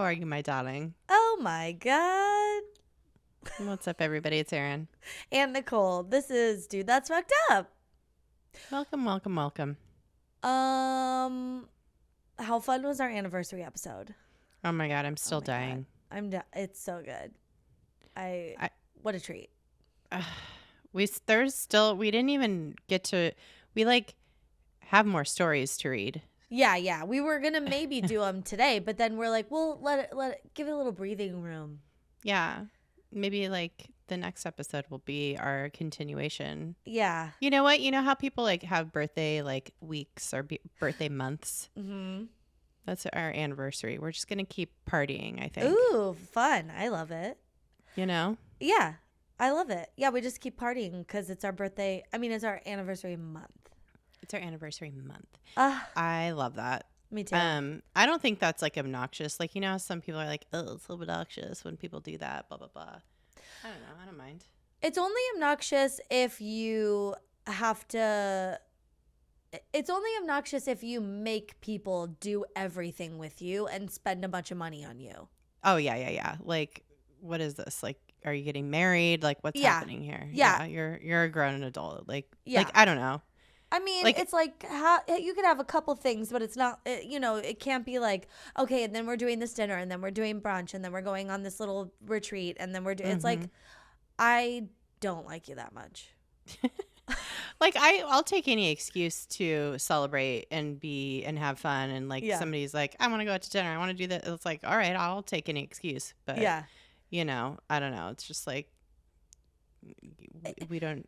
are you, my darling? Oh my God. What's up, everybody? It's Erin. And Nicole. This is Dude That's Fucked Up. Welcome, welcome, welcome. How fun was our anniversary episode? Oh my God, I'm still dying. It's so good. What a treat. We didn't even get to, we have more stories to read. Yeah. We were going to maybe do them today, but then we're like, well, give it a little breathing room. Yeah. Maybe the next episode will be our continuation. Yeah. You know what? You know how people have birthday weeks or birthday months? Mm-hmm. That's our anniversary. We're just going to keep partying, I think. Ooh, fun. I love it. You know? Yeah, I love it. Yeah, we just keep partying because it's our birthday. I mean, it's our anniversary month. It's our anniversary month. I love that. Me too. I don't think that's obnoxious. How some people are like, oh, it's a little bit obnoxious when people do that, blah, blah, blah. I don't know. I don't mind. It's only obnoxious if you have to. It's only obnoxious if you make people do everything with you and spend a bunch of money on you. Oh, yeah. What is this? Are you getting married? What's happening here? Yeah. You're a grown adult. Yeah. I don't know. I mean, it's you could have a couple things, but it's not, it can't be okay, and then we're doing this dinner, and then we're doing brunch, and then we're going on this little retreat, and then we're doing, it's I don't like you that much. I'll take any excuse to celebrate and have fun. And somebody's like, I want to go out to dinner. I want to do that. It's all right, I'll take any excuse. But, yeah, I don't know. It's just we don't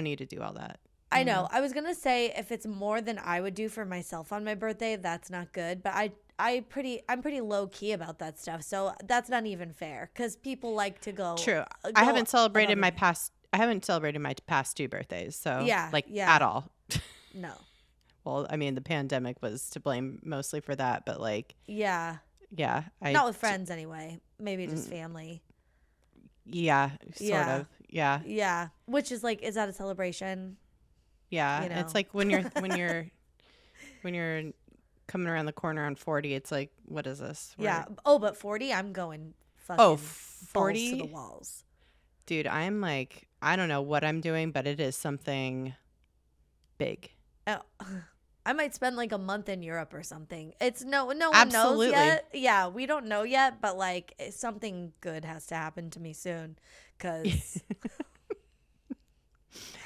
need to do all that. I know. I was going to say if it's more than I would do for myself on my birthday, that's not good. But I'm pretty low key about that stuff. So that's not even fair because people like to go. True. I haven't celebrated my past 2 birthdays. So at all. No. Well, I mean, the pandemic was to blame mostly for that. But yeah. Yeah. Not with friends anyway. Maybe just family. Yeah. Sort of. Yeah. Yeah. Which is is that a celebration? Yeah, it's when you're coming around the corner on 40, it's what is this? But 40, I'm going fucking 40 balls to the walls. Dude, I'm I don't know what I'm doing, but it is something big. Oh, I might spend a month in Europe or something. It's no one Absolutely. knows yet. Yeah, we don't know yet, but something good has to happen to me soon cuz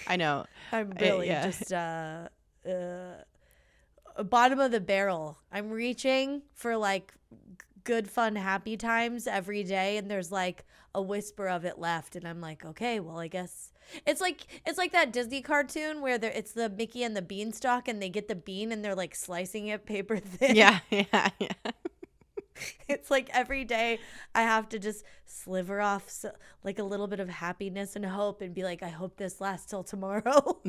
I know. I'm really just bottom of the barrel. I'm reaching for good, fun, happy times every day, and there's a whisper of it left, and I'm okay, well, I guess it's like that Disney cartoon where it's the Mickey and the Beanstalk, and they get the bean and they're slicing it paper thin. Yeah. It's every day I have to just sliver off a little bit of happiness and hope and be I hope this lasts till tomorrow.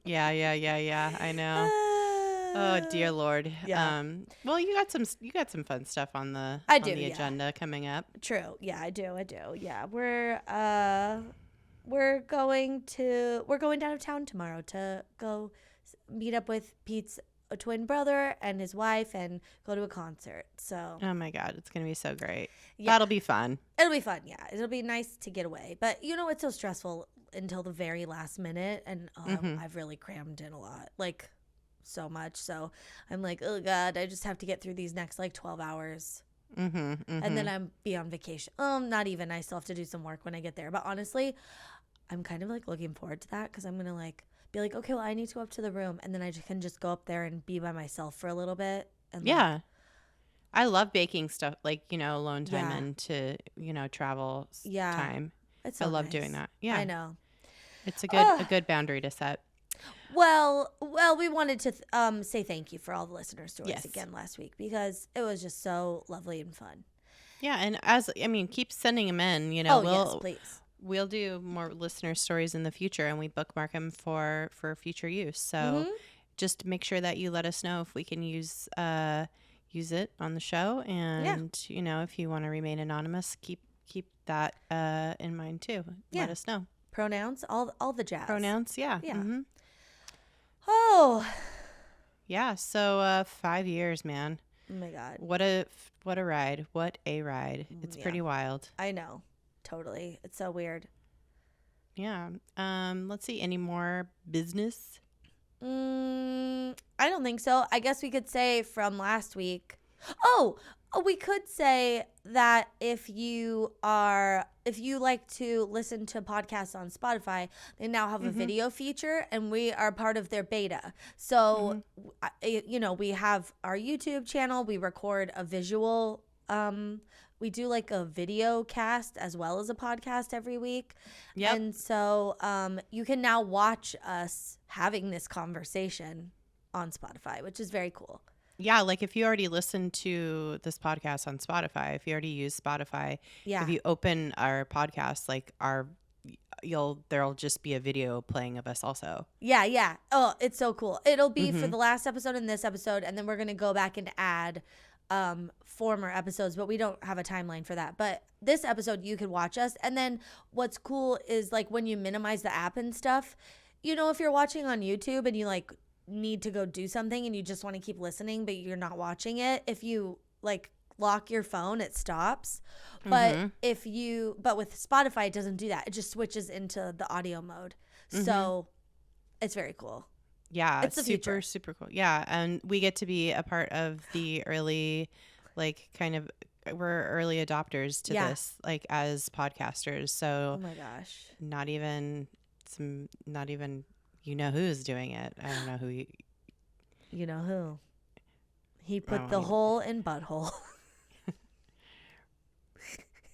Yeah. I know. Oh dear Lord. Yeah. Well, you got some fun stuff on the agenda coming up. True. Yeah, I do. Yeah, we're going down of town tomorrow to go meet up with Pete's a twin brother and his wife and go to a concert. So oh my God, it's gonna be so great. Yeah. That'll be fun. It'll be fun. Yeah, it'll be nice to get away. But it's so stressful until the very last minute, and I've really crammed in a lot, so much. So I'm oh God, I just have to get through these next 12 hours. And then I'm be on vacation. Not even. I still have to do some work when I get there. But honestly, I'm kind of looking forward to that because I'm gonna be okay, well, I need to go up to the room, and then I can just go up there and be by myself for a little bit. And yeah. I love baking stuff, alone time into, travel time. It's so I love nice. doing that. Yeah. I know. It's a good boundary to set. Well, we wanted to say thank you for all the listener stories again last week because it was just so lovely and fun. Yeah, and keep sending them in, yes, please. We'll do more listener stories in the future, and we bookmark them for future use. So just make sure that you let us know if we can use it on the show. And, if you want to remain anonymous, keep that in mind, too. Yeah. Let us know. Pronouns, all the jazz. Pronouns, yeah. Yeah. Mm-hmm. Oh. Yeah, so 5 years, man. Oh my God. What a ride. What a ride. It's pretty wild. I know. Totally. It's so weird. Yeah. Let's see. Any more business? I don't think so. I guess we could say from last week. Oh, we could say that if you like to listen to podcasts on Spotify, they now have a video feature, and we are part of their beta. So, we have our YouTube channel. We record a visual. We do like a video cast as well as a podcast every week. Yep. And so you can now watch us having this conversation on Spotify, which is very cool. Yeah, like if you already listened to this podcast on Spotify, if you already use Spotify, if you open our podcast, like there'll just be a video playing of us also. Yeah. Oh, it's so cool. It'll be for the last episode and this episode, and then we're going to go back and add former episodes, but we don't have a timeline for that. But this episode, you could watch us. And then what's cool is like when you minimize the app and stuff, if you're watching on YouTube and you like need to go do something and you just want to keep listening, but you're not watching it, if you like lock your phone, it stops. But but with Spotify, it doesn't do that. It just switches into the audio mode. So it's very cool. Yeah, it's super, super cool. Yeah, and we get to be a part of the early, like, we're early adopters to this, like, as podcasters. So, oh my gosh, not even who's doing it. I don't know who you know who. He put the hole in butthole.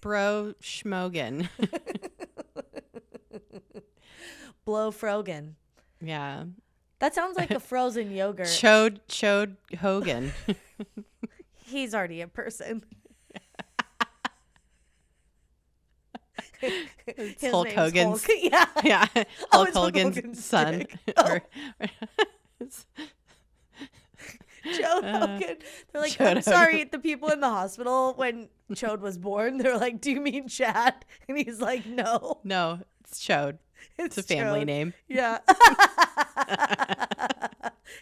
Bro Schmogan. Blow Frogan. Yeah. That sounds like a frozen yogurt. Chode Hogan. He's already a person. It's Hulk Hogan's. Hulk. Yeah. Hulk Hogan's son. Chode Hogan. They're like, I'm sorry, the people in the hospital when Chode was born, they're like, do you mean Chad? And he's like, no. No, it's Chode. It's a family Chode. name. Yeah.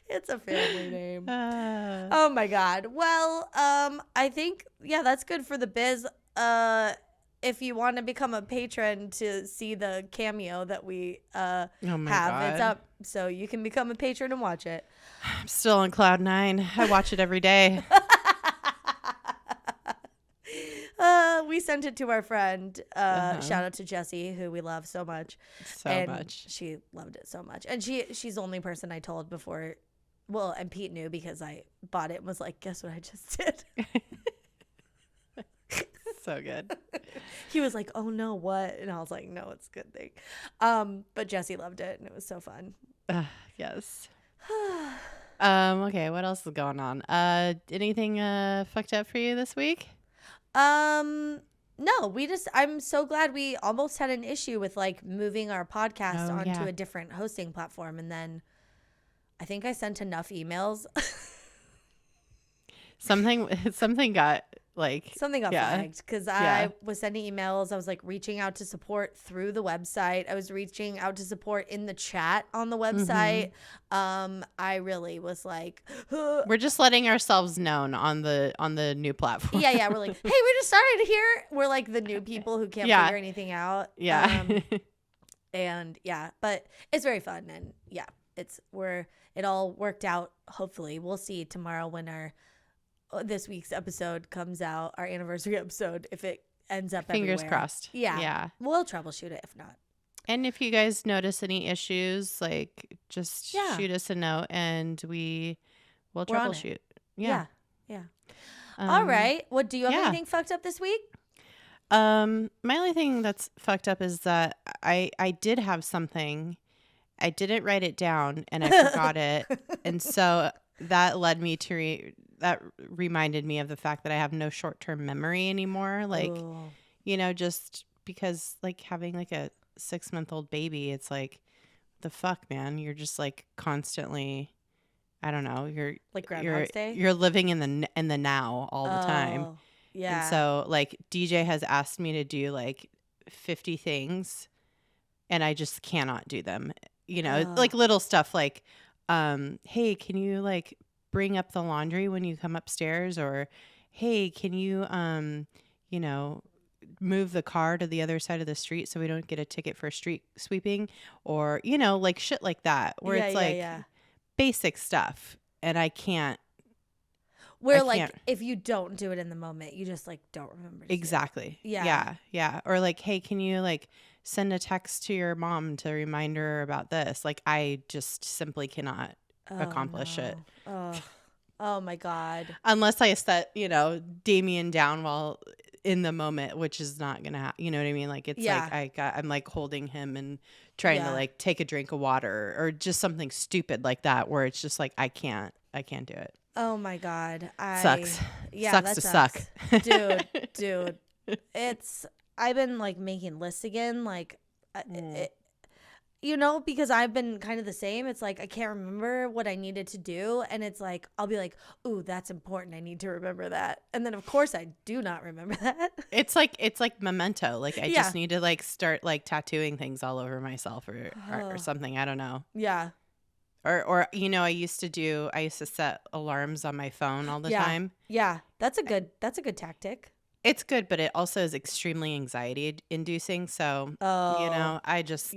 It's a family name. Oh my God. Well, I think, that's good for the biz. If you want to become a patron to see the cameo that we have, it's up. So you can become a patron and watch it. I'm still on cloud 9. I watch it every day. We sent it to our friend. Shout out to Jessie, who we love so much. She loved it so much. And she's the only person I told before. Well, and Pete knew because I bought it and was like, guess what I just did? So good. He was like, oh no, what? And I was like, no, it's a good thing. But Jessie loved it and it was so fun. Yes. Okay, what else is going on? Anything fucked up for you this week? No, I'm so glad we almost had an issue with like moving our podcast onto a different hosting platform. And then I think I sent enough emails. Something got flagged because I was sending emails. I was like reaching out to support through the website. I was reaching out to support in the chat on the website. I really was like, we're just letting ourselves known on the new platform. Yeah. We're like, hey, we just started here. We're like the new people who can't figure anything out. Yeah. But it's very fun. And it all worked out. Hopefully we'll see tomorrow when this week's episode comes out, our anniversary episode, if it ends up fingers everywhere. Crossed. Yeah. We'll troubleshoot it if not. And if you guys notice any issues, like just shoot us a note and we'll troubleshoot. Yeah. All right. What do you have anything fucked up this week? My only thing that's fucked up is that I did have something. I didn't write it down and I forgot it. And so that led me to that reminded me of the fact that I have no short-term memory anymore. Like, just because like having like a 6-month-old baby, it's like, the fuck, man, you're just like constantly, I don't know, you're like Groundhog's Day. You're living in the now all the time. Yeah. And so like DJ has asked me to do like 50 things and I just cannot do them. Like little stuff like, hey, can you like bring up the laundry when you come upstairs, or hey, can you you know, move the car to the other side of the street so we don't get a ticket for street sweeping, or you know, like shit like that, where it's like basic stuff, and I can't. Where like if you don't do it in the moment, you just like don't remember. Exactly. Yeah. Or like, hey, can you like send a text to your mom to remind her about this? Like, I just simply cannot accomplish it. Oh my God. Unless I set, you know, Damien down while in the moment, which is not gonna happen. You know what I mean? Like, it's like I'm like holding him and trying to like take a drink of water, or just something stupid like that, where it's just like I can't do it. Oh my God. Sucks. Yeah, sucks that to sucks. suck. Dude. I've been like making lists again. Like, you know, because I've been kind of the same. It's like, I can't remember what I needed to do. And it's like, I'll be like, ooh, that's important. I need to remember that. And then of course I do not remember that. It's like Memento. Like I just need to like start like tattooing things all over myself or something. I don't know. Yeah. Or you know, I used to set alarms on my phone all the time. Yeah. That's a good tactic. It's good, but it also is extremely anxiety inducing. So, you know, I'm just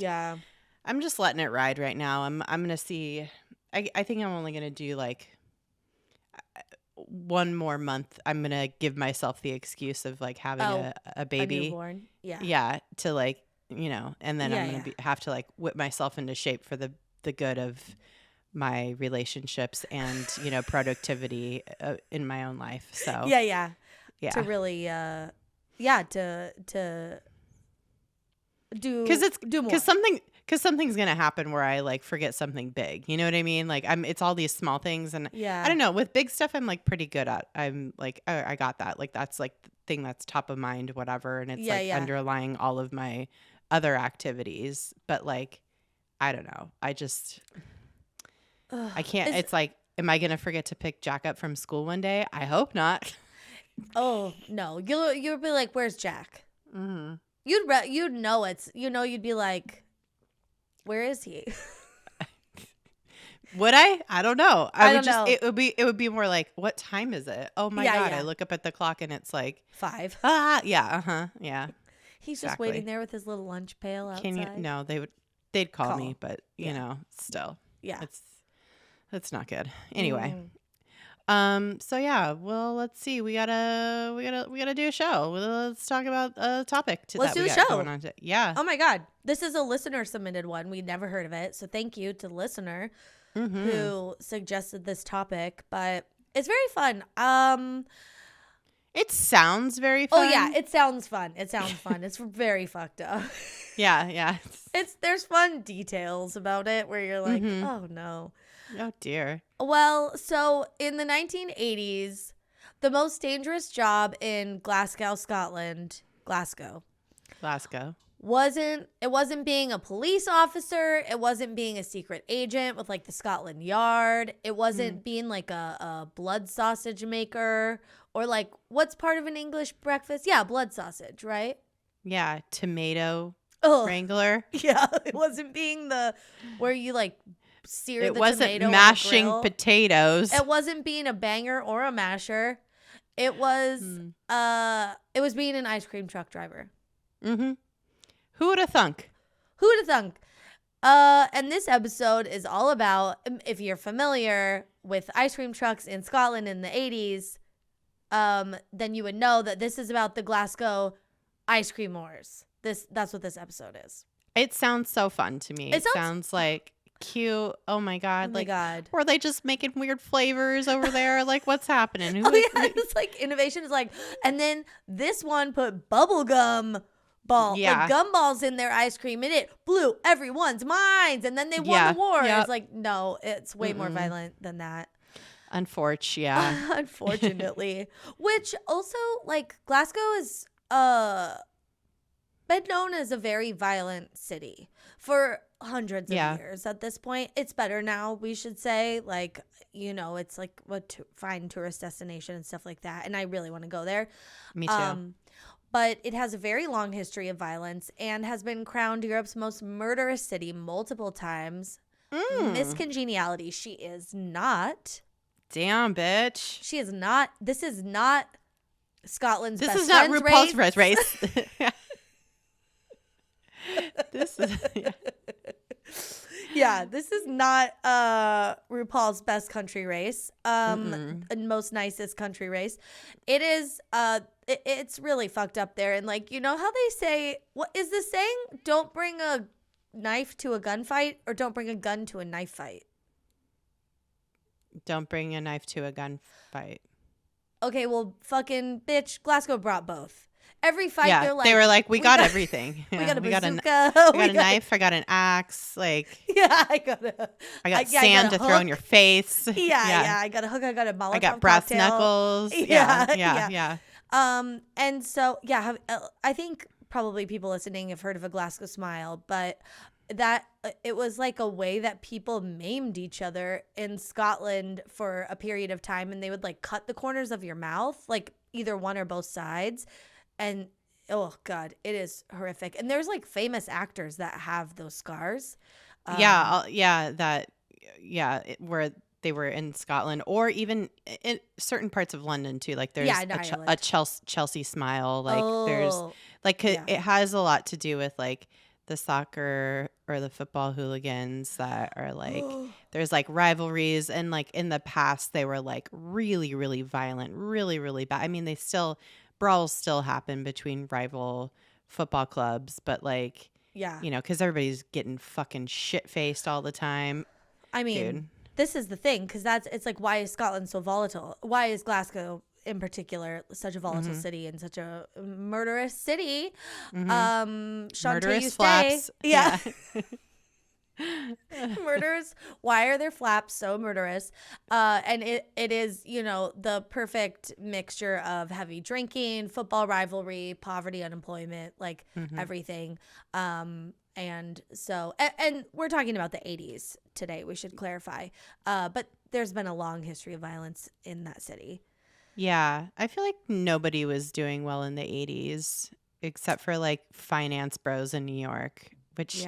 letting it ride right now. I'm going to see, I think I'm only going to do like one more month. I'm going to give myself the excuse of like having a baby. A newborn. Yeah. Yeah. To like, you know, and then I'm going to have to like whip myself into shape for the good of my relationships and, you know, productivity in my own life. So yeah. To really to do more, because something's gonna happen where I like forget something big, you know what I mean? Like it's all these small things, and I don't know, with big stuff I'm like pretty good at. I'm like, oh, I got that, like that's like the thing that's top of mind, whatever, and it's underlying all of my other activities. But like, I don't know, I just I can't. It's like, am I gonna forget to pick Jack up from school one day? I hope not. Oh no, you'll be like, "Where's Jack?" Mm-hmm. You'd know it's, you know, you'd be like, "Where is he?" Would I? I don't know. I don't know. It would be more like, "What time is it?" Oh my God! I look up at the clock and it's like 5. Yeah. He's just waiting there with his little lunch pail outside. Can you? No, they'd call me, but you know, still, it's not good. Anyway. So yeah, well, let's see. We gotta do a show. Let's talk about a topic. Let's do a show. Going on yeah. Oh my God, this is a listener submitted one. We'd never heard of it, so thank you to the listener who suggested this topic. But it's very fun. It sounds very fun. Oh yeah, it sounds fun. It's very fucked up. Yeah. There's fun details about it where you're like, oh no. Oh dear. Well, so in the 1980s, the most dangerous job in Glasgow, Scotland, wasn't being a police officer. It wasn't being a secret agent with like the Scotland Yard. It wasn't being like a blood sausage maker, or like, what's part of an English breakfast? Yeah, blood sausage, right? Yeah, tomato wrangler. Yeah, it wasn't being where you like sear the tomato. It wasn't mashing potatoes. It wasn't being a banger or a masher. It was being an ice cream truck driver. Mm-hmm. Who would have thunk? And this episode is all about, if you're familiar with ice cream trucks in Scotland in the 80s, then you would know that this is about the Glasgow Ice Cream Wars. That's what this episode is. It sounds so fun to me. It sounds like cute. Oh my God. Or are they just making weird flavors over there? Like, what's happening? It's like innovation is like, and then this one put bubblegum like gumballs in their ice cream, and it blew everyone's minds, and then they won the war. It's like, no, it's way more violent than that. Unfortunately. Which also, like, Glasgow is been known as a very violent city for hundreds of years at this point. It's better now, we should say. Like, you know, it's like a fine tourist destination and stuff like that. And I really want to go there. Me too. But it has a very long history of violence and has been crowned Europe's most murderous city multiple times. Miss Congeniality, she is not. Damn, bitch. She is not. This is not Scotland's This best is not friend's RuPaul's race. This is yeah, this is not RuPaul's best country race. And most nicest country race. It is it's really fucked up there. And like, you know how they say, what is the saying? Don't bring a knife to a gunfight, or don't bring a gun to a knife fight. Don't bring a knife to a gunfight. Okay, well, fucking bitch, Glasgow brought both. Every fight, they were like, we got everything. We got a bazooka. We got a knife. I got an axe. Like, yeah, I got sand to throw in your face. Yeah. I got a hook. I got a Molotov I got brass cocktail. Knuckles. Yeah. And so, yeah, I think probably people listening have heard of a Glasgow Smile, but that it was like a way that people maimed each other in Scotland for a period of time, and they would like cut the corners of your mouth, like either one or both sides. And oh god, it is horrific. And there's like famous actors that have those scars. Where they were in Scotland, or even in certain parts of London too. Like there's a Chelsea Smile. Like there's like it has a lot to do with like the soccer or the football hooligans that are like there's like rivalries, and like in the past they were like really, really violent, really, really bad. I mean, brawls still happen between rival football clubs, but like, you know, because everybody's getting fucking shit-faced all the time. I mean, this is the thing, because it's like, why is Scotland so volatile? Why is Glasgow in particular such a volatile city and such a murderous city? Shantae, you flaps. Yeah. Murderous. Why are their flaps so murderous? And it is, you know, the perfect mixture of heavy drinking, football rivalry, poverty, unemployment, like everything. And so, and we're talking about the 80s today, we should clarify. But there's been a long history of violence in that city. Yeah. I feel like nobody was doing well in the 80s except for like finance bros in New York, which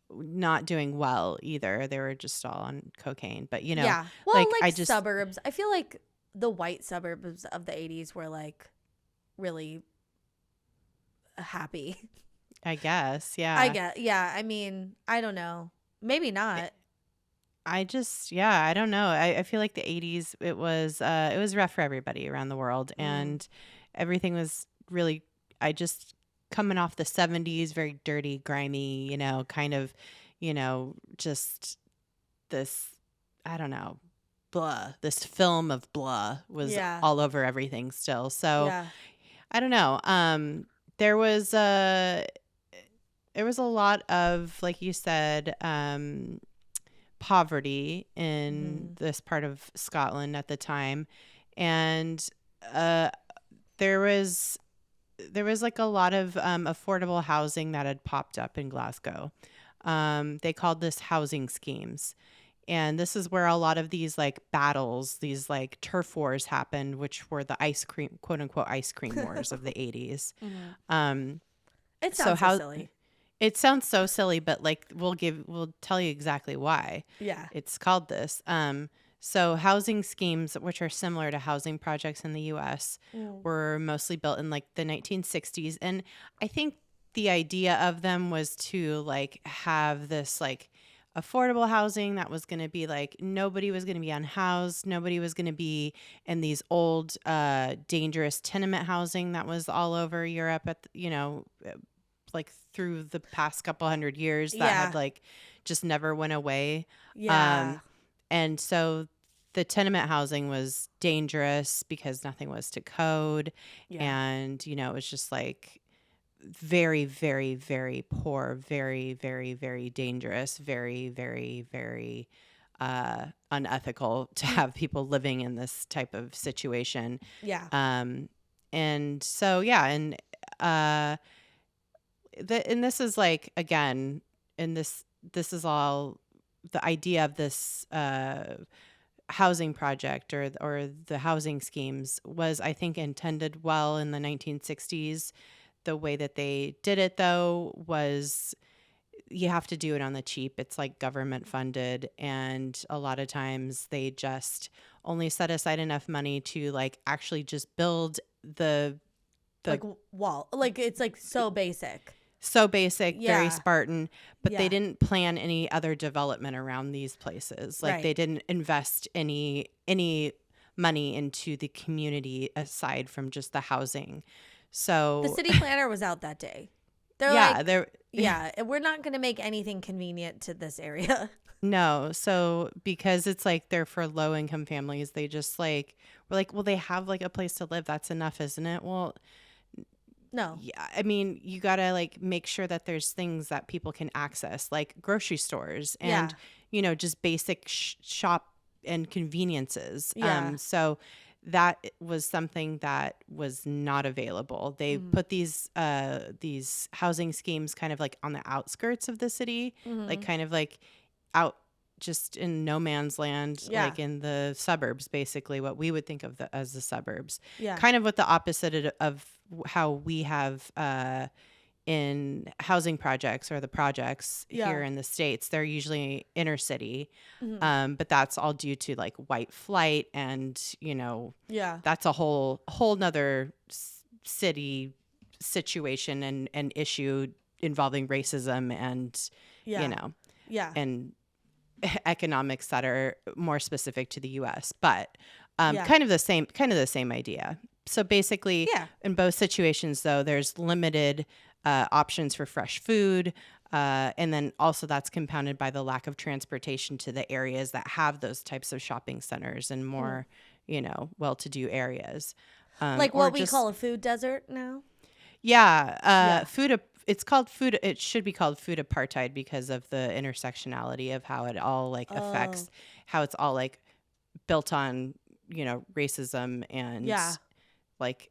not doing well either. They were just all on cocaine, but you know, well, like suburbs. I feel like the white suburbs of the 80s were like really happy. I guess. Yeah. I mean, I don't know. Maybe not. I don't know. I feel like the 80s, it was rough for everybody around the world, and everything was really, coming off the 70s, very dirty, grimy, you know, kind of, you know, just this, I don't know, blah, this film of blah was all over everything still. So I don't know. There was a lot of, like you said, poverty in this part of Scotland at the time, and there was like a lot of affordable housing that had popped up in Glasgow. They called this housing schemes, and this is where a lot of these like battles, these like turf wars happened, which were the quote unquote ice cream wars of the 80s. It sounds so silly. It sounds so silly, but like we'll tell you exactly why. Yeah. It's called this. So housing schemes, which are similar to housing projects in the U.S., were mostly built in like the 1960s. And I think the idea of them was to like have this like affordable housing that was going to be like nobody was going to be unhoused. Nobody was going to be in these old, dangerous tenement housing that was all over Europe like through the past couple hundred years that had like just never went away. And so the tenement housing was dangerous because nothing was to code. And, you know, it was just like very, very, very poor, very, very, very dangerous, very, very, very unethical to have people living in this type of situation. And so, and this is like, again, and this is all the idea of this housing project or the housing schemes was, I think, intended well in the 1960s. The way that they did it, though, was you have to do it on the cheap. It's like government funded. And a lot of times they just only set aside enough money to like actually just build the like wall. Like it's like so basic. So basic, very Spartan, but Yeah. they didn't plan any other development around these places. Like they didn't invest any money into the community aside from just the housing. So the city planner was out that day. They're we're not going to make anything convenient to this area. No. So because it's like they're for low income families, they just like, we're like, well, they have like a place to live. That's enough, isn't it? Well, no. Yeah. I mean, you got to like make sure that there's things that people can access, like grocery stores and, you know, just basic shop and conveniences. Yeah. So that was something that was not available. They put these housing schemes kind of like on the outskirts of the city, like kind of like out just in no man's land, like in the suburbs, basically what we would think of as the suburbs. Kind of with the opposite of how we have in housing projects or the projects here in the States. They're usually inner city, but that's all due to like white flight and, you know, that's a whole nother city situation and issue involving racism and, you know, and economics that are more specific to the U.S., but kind of the same idea. So basically, in both situations, though, there's limited options for fresh food, and then also that's compounded by the lack of transportation to the areas that have those types of shopping centers and more, you know, well-to-do areas. Like what we call a food desert now? Food. It's called food. It should be called food apartheid because of the intersectionality of how it all like affects, how it's all like built on, you know, racism and like,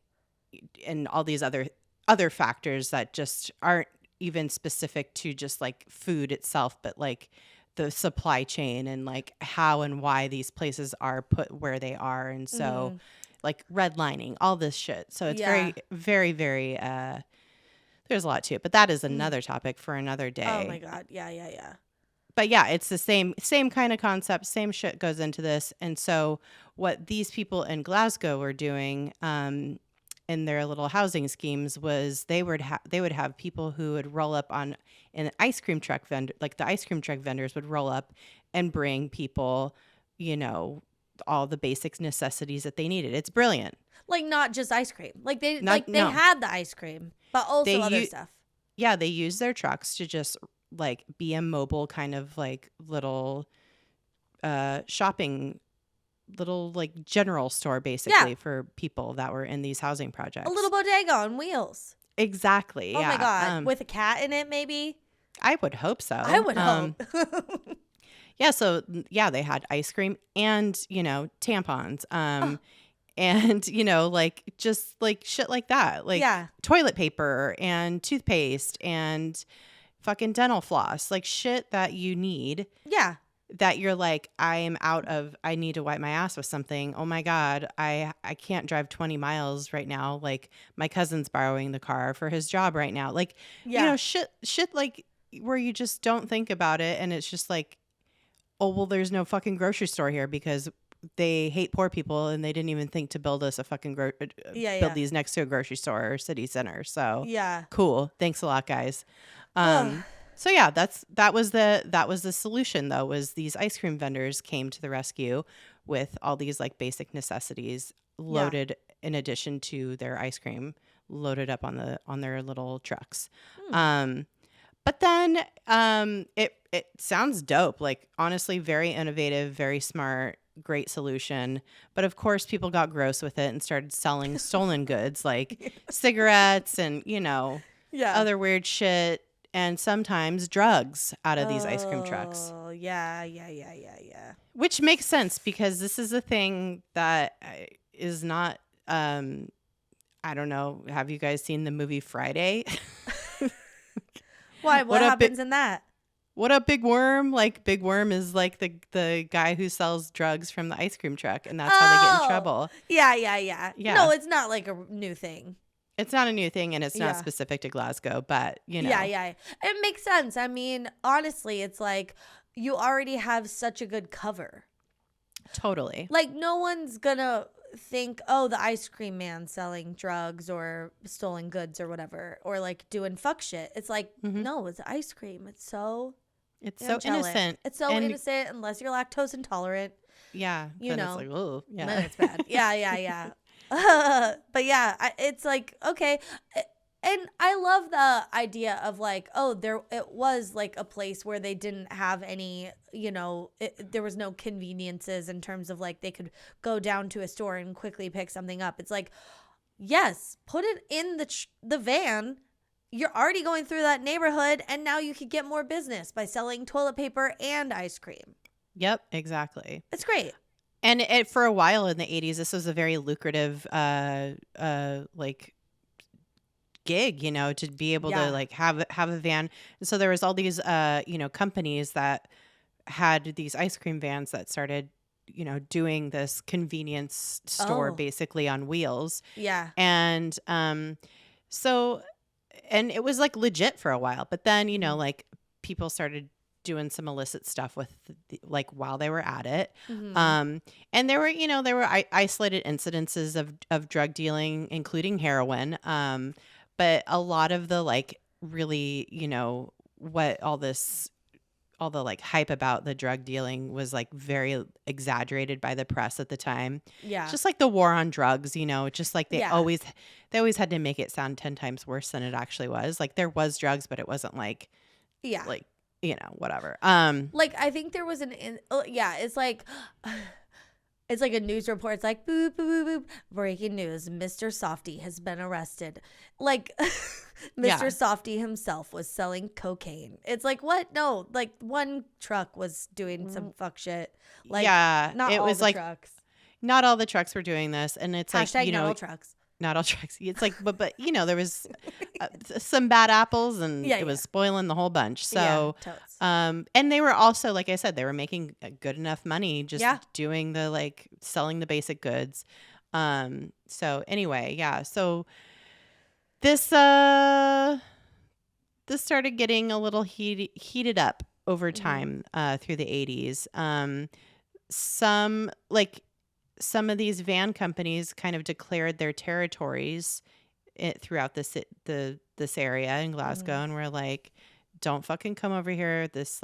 and all these other factors that just aren't even specific to just like food itself, but like the supply chain and like how and why these places are put where they are. And so like redlining, all this shit. So it's very, very, very, there's a lot to it, but that is another topic for another day. Oh my God. Yeah. But yeah, it's the same kind of concept, same shit goes into this. And so what these people in Glasgow were doing in their little housing schemes was they would have people who would roll up on an ice cream truck vendor, like the ice cream truck vendors would roll up and bring people, you know, all the basic necessities that they needed. It's brilliant. Like not just ice cream. Like they had the ice cream, but also other stuff. Yeah, they use their trucks to just like be a mobile kind of like little shopping, little like general store basically for people that were in these housing projects. A little bodega on wheels. Exactly. Oh my God. With a cat in it, maybe? I would hope so. I would hope. Yeah. So yeah, they had ice cream and, you know, tampons. And, you know, like just like shit like that, like toilet paper and toothpaste and fucking dental floss, like shit that you need. Yeah. That you're like, I need to wipe my ass with something. Oh my God, I can't drive 20 miles right now. Like my cousin's borrowing the car for his job right now. Like, you know, shit like where you just don't think about it. And it's just like, oh, well, there's no fucking grocery store here because they hate poor people and they didn't even think to build us a fucking build these next to a grocery store or city center. So cool. Thanks a lot, guys. So yeah, that was the solution though, was these ice cream vendors came to the rescue with all these like basic necessities loaded in addition to their ice cream loaded up on their little trucks. But then it sounds dope. Like honestly, very innovative, very smart, great solution. But of course people got gross with it and started selling stolen goods like cigarettes and, you know, other weird shit. And sometimes drugs out of these ice cream trucks. Oh, yeah. Which makes sense because this is a thing that is not, I don't know. Have you guys seen the movie Friday? Why? What happens in that? What up, Big Worm? Like Big Worm is like the guy who sells drugs from the ice cream truck. And that's how they get in trouble. Yeah. No, it's not like a new thing. It's not a new thing, and it's not specific to Glasgow, but, you know. Yeah. It makes sense. I mean, honestly, it's like you already have such a good cover. Totally. Like, no one's gonna think, oh, the ice cream man selling drugs or stolen goods or whatever, or like doing fuck shit. It's like, no, it's ice cream. It's so innocent. It's so innocent unless you're lactose intolerant. Yeah. You know. It's like, oh, yeah. Then it's bad. Yeah. But yeah, it's like, okay. And I love the idea of like, oh, it was like a place where they didn't have any, you know, there was no conveniences in terms of like they could go down to a store and quickly pick something up. It's like, yes, put it in the van. You're already going through that neighborhood, and now you could get more business by selling toilet paper and ice cream. Yep, exactly. It's great. And for a while in the 80s, this was a very lucrative like gig, you know, to be able to like have a van. And so there was all these you know, companies that had these ice cream vans that started, you know, doing this convenience store basically on wheels. Yeah. And so, and it was like legit for a while, but then, you know, like people started doing some illicit stuff with like while they were at it. And there were, you know, isolated incidences of drug dealing, including heroin. But a lot of the like really, you know, what all the like hype about the drug dealing was like very exaggerated by the press at the time. Yeah. Just like the war on drugs, you know, just like they always had to make it sound 10 times worse than it actually was. Like there was drugs, but it wasn't like, like, you know, whatever. Like I think there was it's like it's like a news report. It's like boop boop boop boop. Breaking news: Mr. Softy has been arrested. Like Mr. Softy himself was selling cocaine. It's like what? No, like one truck was doing some fuck shit. Like not it all was the like trucks. Not all the trucks were doing this, and it's Hashtag like, you not know, all trucks. Not all trucks. It's like, but you know, there was some bad apples, and it was spoiling the whole bunch. So, and they were also, like I said, they were making good enough money just doing the like selling the basic goods. So anyway, so this started getting a little heated up over time through the 80s. Some of these van companies kind of declared their territories throughout this area in Glasgow, and were like, "Don't fucking come over here. This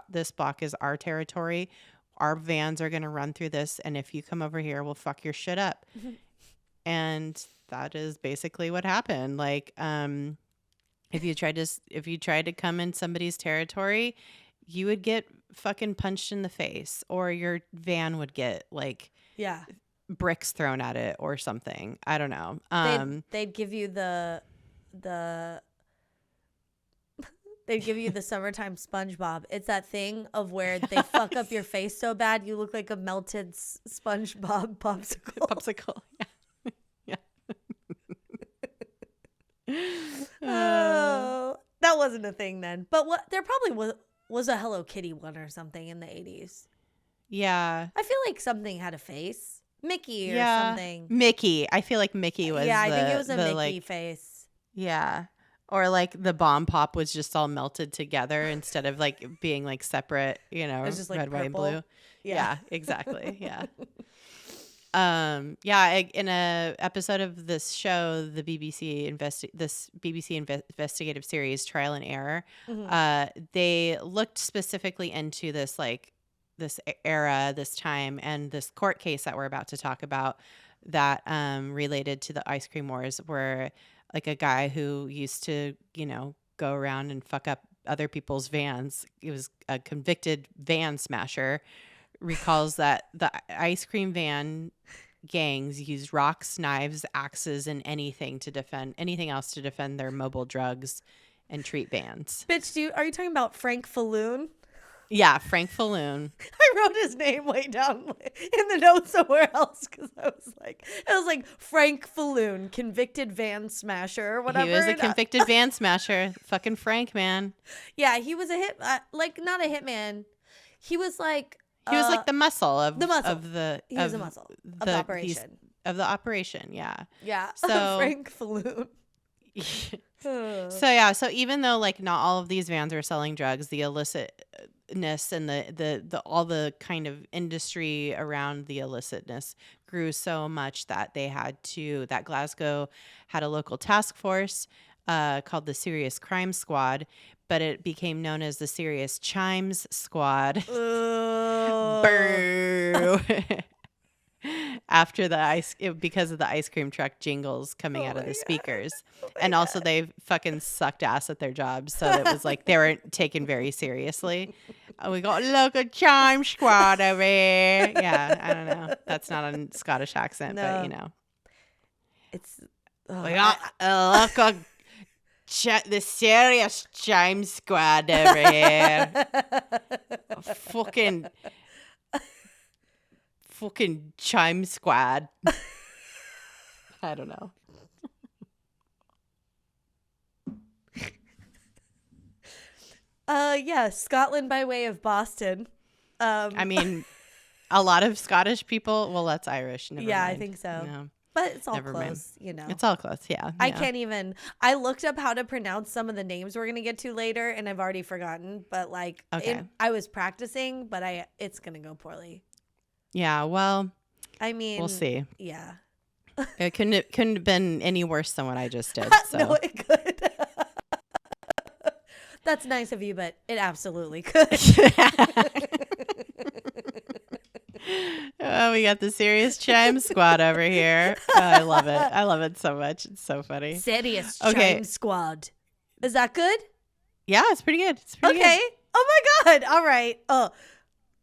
this block is our territory. Our vans are gonna run through this, and if you come over here, we'll fuck your shit up." And that is basically what happened. Like, if you tried to come in somebody's territory, you would get fucking punched in the face, or your van would get like bricks thrown at it or something. I don't know. They'd give you the they'd give you the summertime SpongeBob. It's that thing of where they fuck up your face so bad you look like a melted SpongeBob popsicle. Yeah. Oh, that wasn't a thing then. But there probably was a Hello Kitty one or something in the 80s. Yeah. I feel like something had a face. Mickey or something. Mickey. I feel like Mickey was I think it was a Mickey like, face. Yeah. Or like the bomb pop was just all melted together instead of like being like separate, you know, it's just like red, purple. white, and blue. Yeah, exactly. Yeah. In a episode of this show, the BBC investigative series Trial and Error, they looked specifically into this era, this time, and this court case that we're about to talk about that related to the Ice Cream Wars, where like a guy who used to, you know, go around and fuck up other people's vans. He was a convicted van smasher. Recalls that the ice cream van gangs used rocks, knives, axes, and anything else to defend their mobile drugs and treat vans. Bitch, are you talking about Frank Falloon? Yeah, Frank Falloon. I wrote his name way down in the notes somewhere else because it was like Frank Falloon, convicted van smasher or whatever. He was a convicted van smasher. Fucking Frank, man. Yeah, he was not a hitman. He was like the muscle of the muscle. of the he was the muscle of the operation. of the operation. Yeah. Yeah. So Frank Falloon. So even though like not all of these vans are selling drugs, the illicitness and the all the kind of industry around the illicitness grew so much that that Glasgow had a local task force called the Serious Crime Squad, but it became known as the Serious Chimes Squad. Boo. After because of the ice cream truck jingles coming out of the speakers. And also they fucking sucked ass at their jobs. So it was like they weren't taken very seriously. We got a local chime squad over here. Yeah, I don't know. That's not a Scottish accent, but you know. It's we got a local the serious chime squad over here. Fucking chime squad. I don't know. Yeah, Scotland by way of Boston. I mean, a lot of Scottish people. Well, that's Irish. Never mind. I think so. No. But it's all close, you know. It's all close, yeah. I can't even. I looked up how to pronounce some of the names we're gonna get to later, and I've already forgotten. But like, I was practicing, but it's gonna go poorly. Yeah, well, I mean, we'll see. Yeah, it couldn't have been any worse than what I just did. So. No, it could. That's nice of you, but it absolutely could. Oh, we got the Serious Chime Squad over here. Oh, I love it. I love it so much. It's so funny. Serious Chime Squad. Is that good? Yeah, it's pretty good. It's pretty good. Oh my God. All right.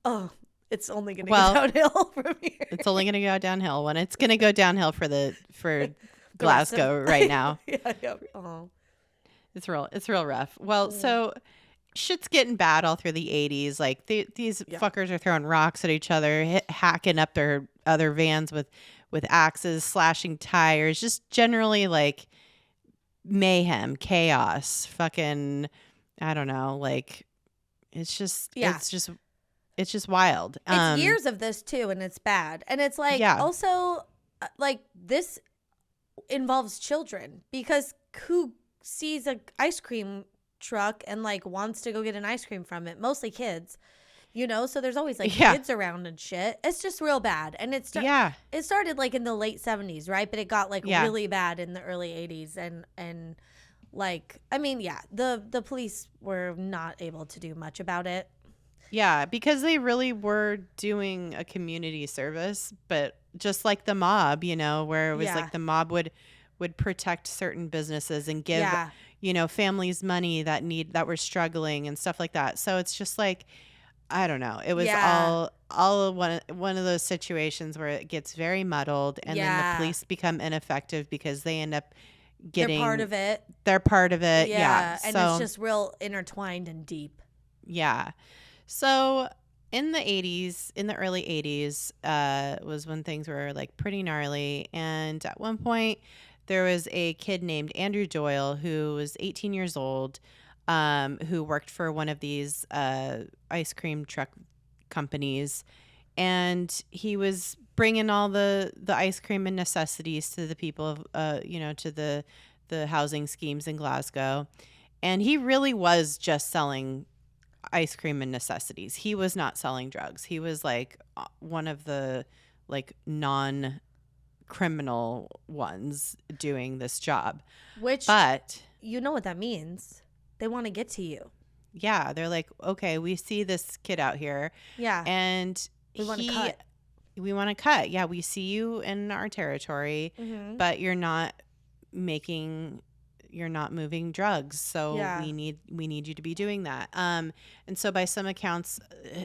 Oh. It's only going to go downhill from here. It's only going to go downhill when it's going to go downhill for Glasgow right now. Yeah. Oh. It's real rough. Well, so shit's getting bad all through the 80s. Like these fuckers are throwing rocks at each other, hacking up their other vans with axes, slashing tires, just generally like mayhem, chaos, fucking, I don't know, like it's just wild. It's years of this too, and it's bad. And it's like also like this involves children, because who sees a ice cream truck and like wants to go get an ice cream from it? Mostly kids, you know, so there's always like kids around and shit. It's just real bad. And it started like in the late 70s, right? But it got like really bad in the early 80s, and like, I mean, the police were not able to do much about it. Yeah, because they really were doing a community service, but just like the mob, you know, where it was like the mob would protect certain businesses and give, you know, families money that were struggling and stuff like that. So it's just like, I don't know. It was all one of those situations where it gets very muddled, and then the police become ineffective because they end up getting they're part of it. They're part of it. Yeah. And it's just real intertwined and deep. Yeah. So in the early 80s, was when things were like pretty gnarly. And at one point there was a kid named Andrew Doyle who was 18 years old, who worked for one of these ice cream truck companies. And he was bringing all the ice cream and necessities to the people, you know, to the housing schemes in Glasgow. And he really was just selling ice cream and necessities. He was not selling drugs. He was like one of the like non-criminal ones doing this job. But you know what that means. They want to get to you. Yeah. They're like, okay, we see this kid out here. Yeah. And we want to cut. We want to cut. Yeah. We see you in our territory, but you're not moving drugs, so we need you to be doing that. And so by some accounts,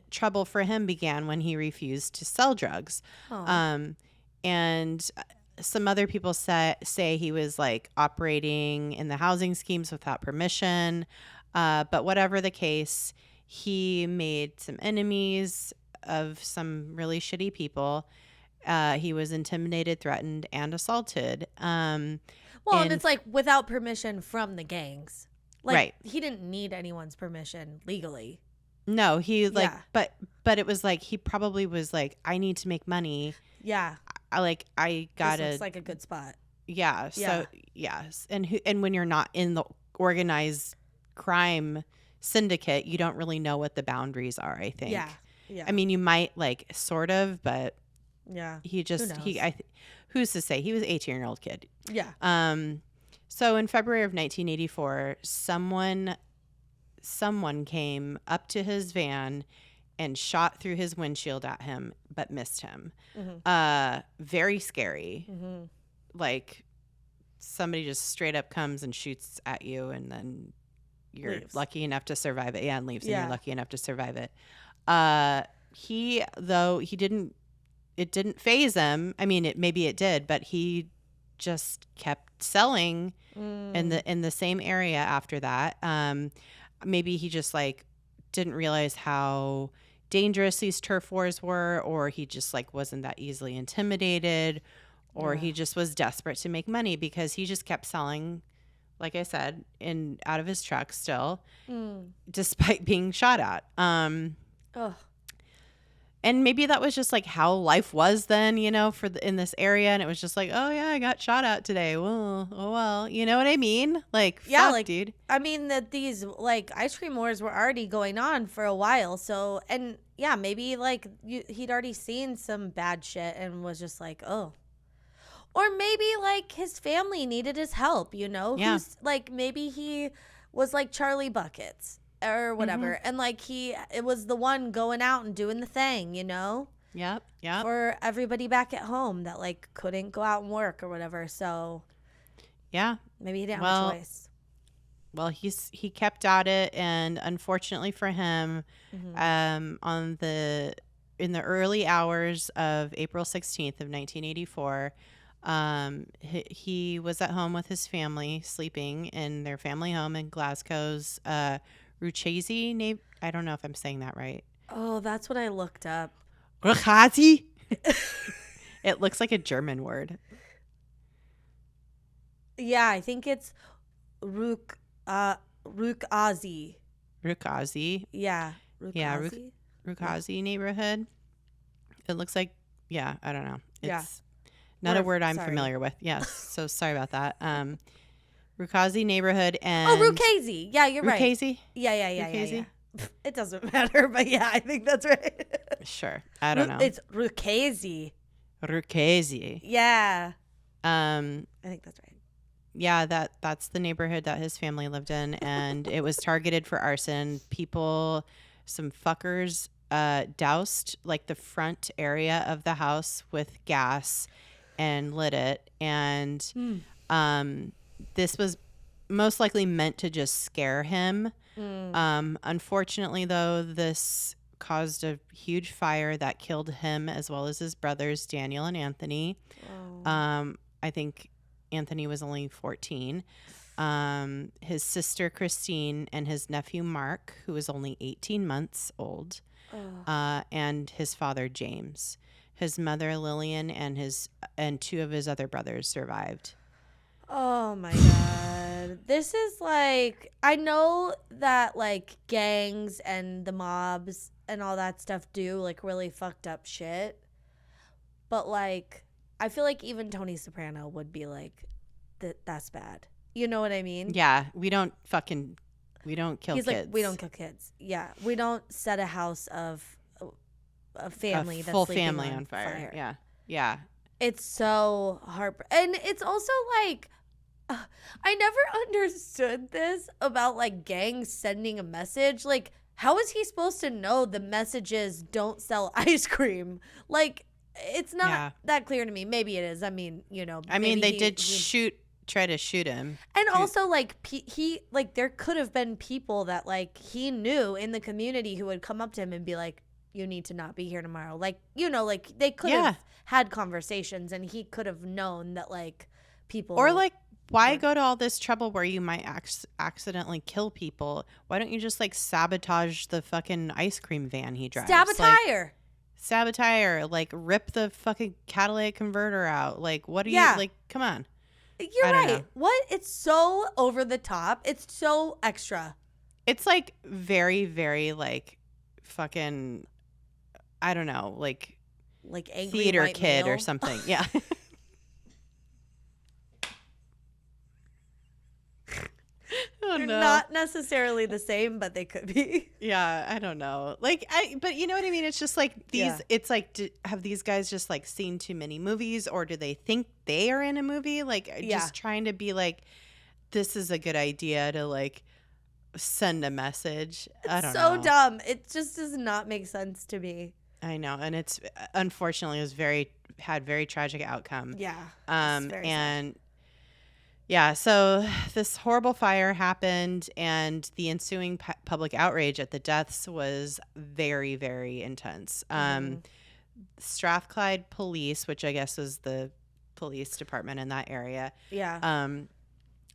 trouble for him began when he refused to sell drugs. And some other people say he was like operating in the housing schemes without permission. But whatever the case, he made some enemies of some really shitty people. He was intimidated, threatened, and assaulted. And it's like without permission from the gangs. Like, he didn't need anyone's permission legally. No, he like, but it was like, he probably was like, I need to make money. Yeah. I gotta. This looks like a good spot. Yeah. So yes, and when you're not in the organized crime syndicate, you don't really know what the boundaries are. I think. Yeah. Yeah. I mean, you might sort of, but yeah. he just who's to say? He was an 18-year-old kid. Yeah. So in February of 1984, someone came up to his van and shot through his windshield at him, but missed him. Mm-hmm. Very scary. Mm-hmm. Like somebody just straight up comes and shoots at you, and then you're lucky enough to survive it. Yeah, and leaves, and you're lucky enough to survive it. It didn't faze him. I mean, maybe it did, but he just kept selling in the same area after that. Maybe he just didn't realize how dangerous these turf wars were, or he just wasn't that easily intimidated, or he just was desperate to make money, because he just kept selling, like I said, out of his truck still, despite being shot at. And maybe that was just how life was then, in this area. And it was just oh yeah, I got shot at today. Well, oh well, you know what I mean? Fuck, dude. I mean that these ice cream wars were already going on for a while. So, and yeah, maybe he'd already seen some bad shit and was just oh. Or maybe his family needed his help, Yeah. Who's, maybe he was Charlie Buckets or whatever. Mm-hmm. And it was the one going out and doing the thing, Yep. For everybody back at home that couldn't go out and work or whatever. So yeah, maybe he didn't have a choice. Well, he kept at it, and unfortunately for him, in the early hours of April 16th of 1984, he was at home with his family, sleeping in their family home in Glasgow's Ruchazy. I don't know if I'm saying that right. Oh, that's what I looked up. Ruchazy? It looks like a German word. Yeah, I think it's Ruchazy. Ruchazy. Yeah. Ruchazy? Yeah, Ruchazy neighborhood. It looks like, I don't know. It's not a word I'm familiar with. Yes, so sorry about that. Ruchazy neighborhood and... Oh, Ruchazy. Yeah, you're right. Ruchazy? Yeah. It doesn't matter, but yeah, I think that's right. Sure. I don't know. It's Ruchazy. Ruchazy. Yeah. I think that's right. Yeah, that's the neighborhood that his family lived in, and it was targeted for arson. Some fuckers doused the front area of the house with gas and lit it, and this was most likely meant to just scare him. Unfortunately, though, this caused a huge fire that killed him as well as his brothers Daniel and Anthony. I think Anthony was only 14. His sister Christine and his nephew Mark, who was only 18 months old, and his father James. His mother Lillian and two of his other brothers survived. Oh my God. This is I know that gangs and the mobs and all that stuff do really fucked up shit. But I feel even Tony Soprano would be that's bad. You know what I mean? Yeah, we don't kill kids. We don't kill kids. Yeah, we don't set a house of a family full family on fire. Yeah. It's so and it's also I never understood this about gangs sending a message. How is he supposed to know the message is don't sell ice cream? It's not that clear to me. Maybe it is. I mean, they did try to shoot him. And also he there could have been people that he knew in the community who would come up to him and be you need to not be here tomorrow. They could have had conversations, and he could have known that people or why go to all this trouble where you might accidentally kill people? Why don't you just sabotage the fucking ice cream van he drives? Sabotage, rip the fucking catalytic converter out. What are you, come on. You're right. What? It's so over the top. It's so extra. It's very, very fucking, I don't know, like angry theater white kid male. or something. Yeah. They're not necessarily the same, but they could be. Yeah, I don't know. But you know what I mean? It's just like these, it's like, have these guys just like seen too many movies, or do they think they are in a movie? Like, just trying to be like, this is a good idea to like send a message. I don't know. So dumb. It just does not make sense to me. I know. And it's, unfortunately, had very tragic outcome. Yeah. And sad. yeah, so this horrible fire happened, and the ensuing public outrage at the deaths was very, very intense. Strathclyde Police, which I guess is the police department in that area,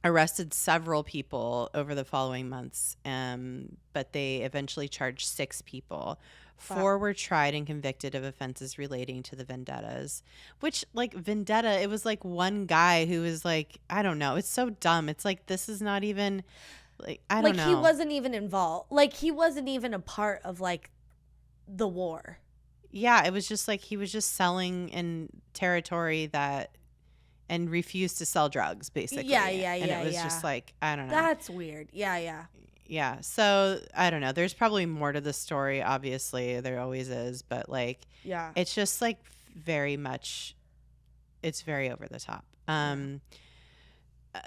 arrested several people over the following months, but they eventually charged 6 people. 4 were tried and convicted of offenses relating to the vendettas, which, like, vendetta, it was like one guy who was like, I don't know. It's so dumb. It's like, this is not even, like, I don't know. Like, he wasn't even involved. Like, he wasn't even a part of, like, the war. Yeah, it was just like he was just selling in territory that, and refused to sell drugs, basically. Yeah. And it was just like, I don't know. That's weird. Yeah. So I don't know. There's probably more to the story. Obviously, there always is, but like, it's just like very much, it's very over the top.